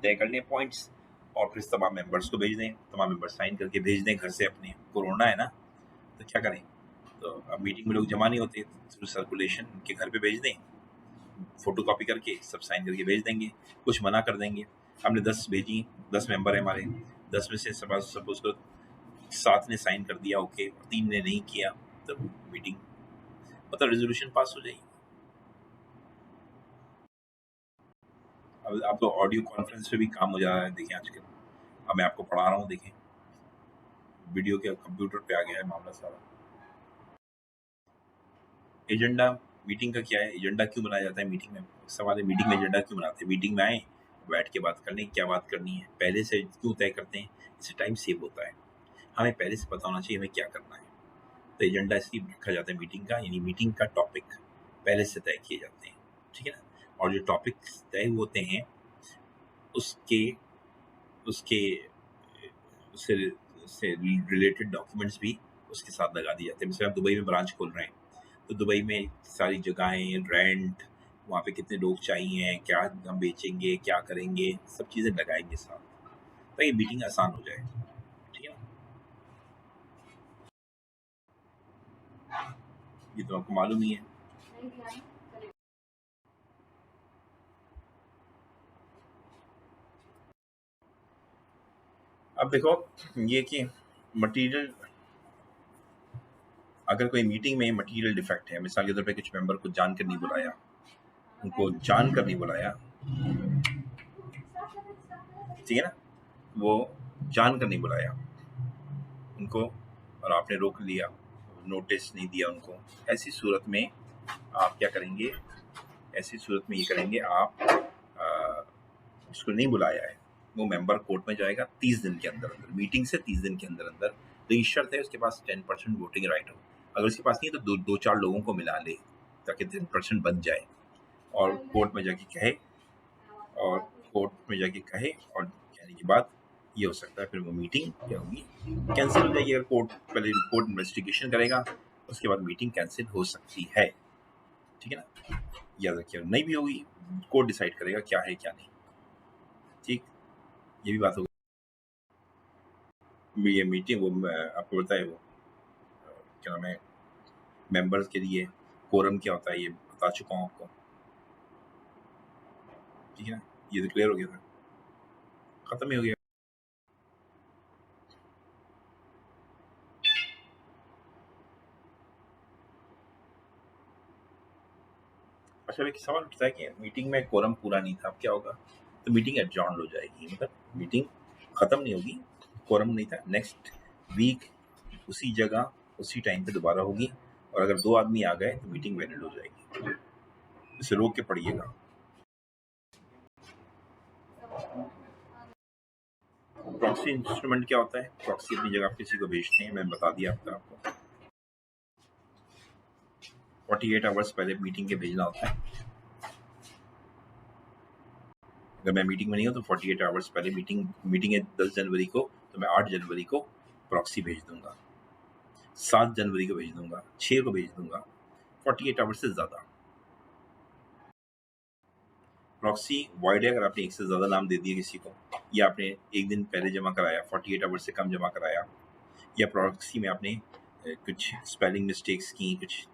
तय कर लें पॉइंट्स, और फिर तमाम मेंबर्स को भेज दें, तमाम मेंबर्स साइन करके भेज दें घर से अपने। कोरोना है ना, तो क्या करें, तो अब मीटिंग में लोग जमा नहीं होते, थ्रू सर्कुलेशन उनके घर पे भेज दें, फोटो कॉपी करके सब साइन करके भेज देंगे। कुछ मना कर देंगे, हमने 10 भेजी, 10 मेंबर है हमारे, 10 में से सपोज करो 7 ने साइन कर दिया ओके, 3 ने नहीं किया, तो मीटिंग मतलब रेजोल्यूशन पास हो जाएगी। अब तो ऑडियो कॉन्फ्रेंस पे भी काम हो जा रहा है, देखें आजकल। अब मैं आपको पढ़ा रहा हूँ, देखें वीडियो के कंप्यूटर पे आ गया है मामला सारा। एजेंडा मीटिंग का क्या है, एजेंडा क्यों बनाया जाता है मीटिंग में? सवाल है, मीटिंग में एजेंडा क्यों बनाते हैं? मीटिंग में आए, बैठ के बात कर लें क्या बात करनी है, पहले से क्यों तय करते हैं? इससे टाइम सेव होता है, हमें पहले से पता होना चाहिए हमें क्या करना है। तो एजेंडा इसलिए रखा जाता है मीटिंग का, यानी मीटिंग का टॉपिक पहले से तय किए जाते हैं, ठीक है ना। और जो टॉपिक तय होते हैं उसके उसके उससे उससे रिलेटेड डॉक्यूमेंट्स भी उसके साथ लगा दिए जाते हैं। जैसे आप दुबई में ब्रांच खोल रहे हैं, तो दुबई में सारी जगहें, रेंट, वहाँ पे कितने लोग चाहिए, क्या हम बेचेंगे, क्या करेंगे, सब चीज़ें लगाएंगे साथ, ताकि मीटिंग आसान हो जाए, ठीक है ना। ये तो आपको मालूम ही है। अब देखो ये कि मटेरियल, अगर कोई मीटिंग में मटेरियल डिफेक्ट है, मिसाल के तौर पे कुछ मेंबर को जानकर नहीं बुलाया, उनको जानकर नहीं बुलाया, ठीक है ना, वो जानकर नहीं बुलाया उनको, और आपने रोक लिया, नोटिस नहीं दिया उनको, ऐसी सूरत में आप क्या करेंगे? ऐसी सूरत में ये करेंगे, आप जिसको नहीं बुलाया है वो मेंबर कोर्ट में जाएगा 30 दिन के अंदर अंदर, मीटिंग से 30 दिन के अंदर अंदर। तो ये शर्त है उसके पास 10% वोटिंग राइट हो। अगर उसके पास नहीं है तो दो चार लोगों को मिला ले ताकि 10% बन जाए, और कोर्ट में जाके कहे, और कोर्ट में जाके कहे, और कहने के बाद ये हो सकता है फिर वो मीटिंग क्या होगी, कैंसिल हो जाएगी। अगर पहले कोर्ट इन्वेस्टिगेशन करेगा, उसके बाद मीटिंग कैंसिल हो सकती है, ठीक है ना। याद रखिए, नहीं भी होगी, कोर्ट डिसाइड करेगा क्या है क्या नहीं, ठीक। ये भी बात होगी। ये मीटिंग वो आपको बताए, वो क्या नाम है, मेंबर्स के लिए कोरम क्या होता है ये बता चुका हूँ आपको, ठीक है ना। ये तो क्लियर हो गया था, खत्म ही हो गया। अच्छा, एक सवाल उठता है कि मीटिंग में कोरम पूरा नहीं था, अब क्या होगा? तो मीटिंग एडजॉर्न हो जाएगी, मतलब मीटिंग खत्म नहीं होगी, कोरम नहीं था, नेक्स्ट वीक उसी जगह उसी टाइम पे दोबारा होगी, और अगर 2 आदमी आ गए तो मीटिंग वैलिड हो जाएगी। इसे रोक के पढ़िएगा। प्रॉक्सी इंस्ट्रूमेंट क्या होता है? प्रॉक्सी अपनी जगह आप किसी को भेजते हैं, मैंने बता दिया आपको 48 आवर्स पहले मीटिंग के भेजना होता है। अगर मैं मीटिंग में नहीं हूँ तो 48 आवर्स पहले मीटिंग है 10 जनवरी को, तो मैं 8 जनवरी को प्रॉक्सी भेज दूंगा, 7 जनवरी को भेज दूंगा, 6 को भेज दूंगा, 48 आवर्स से ज़्यादा। प्रॉक्सी वॉइड है अगर आपने एक से ज़्यादा नाम दे दिए किसी को, या आपने एक दिन पहले जमा कराया, 48 आवर्स से कम जमा कराया, या प्रॉक्सी में आपने कुछ स्पेलिंग मिस्टेक्स की, कुछ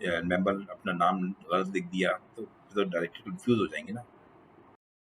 मेंबर अपना नाम गलत लिख दिया, तो तो डायरेक्टर कंफ्यूज हो जाएंगे ना।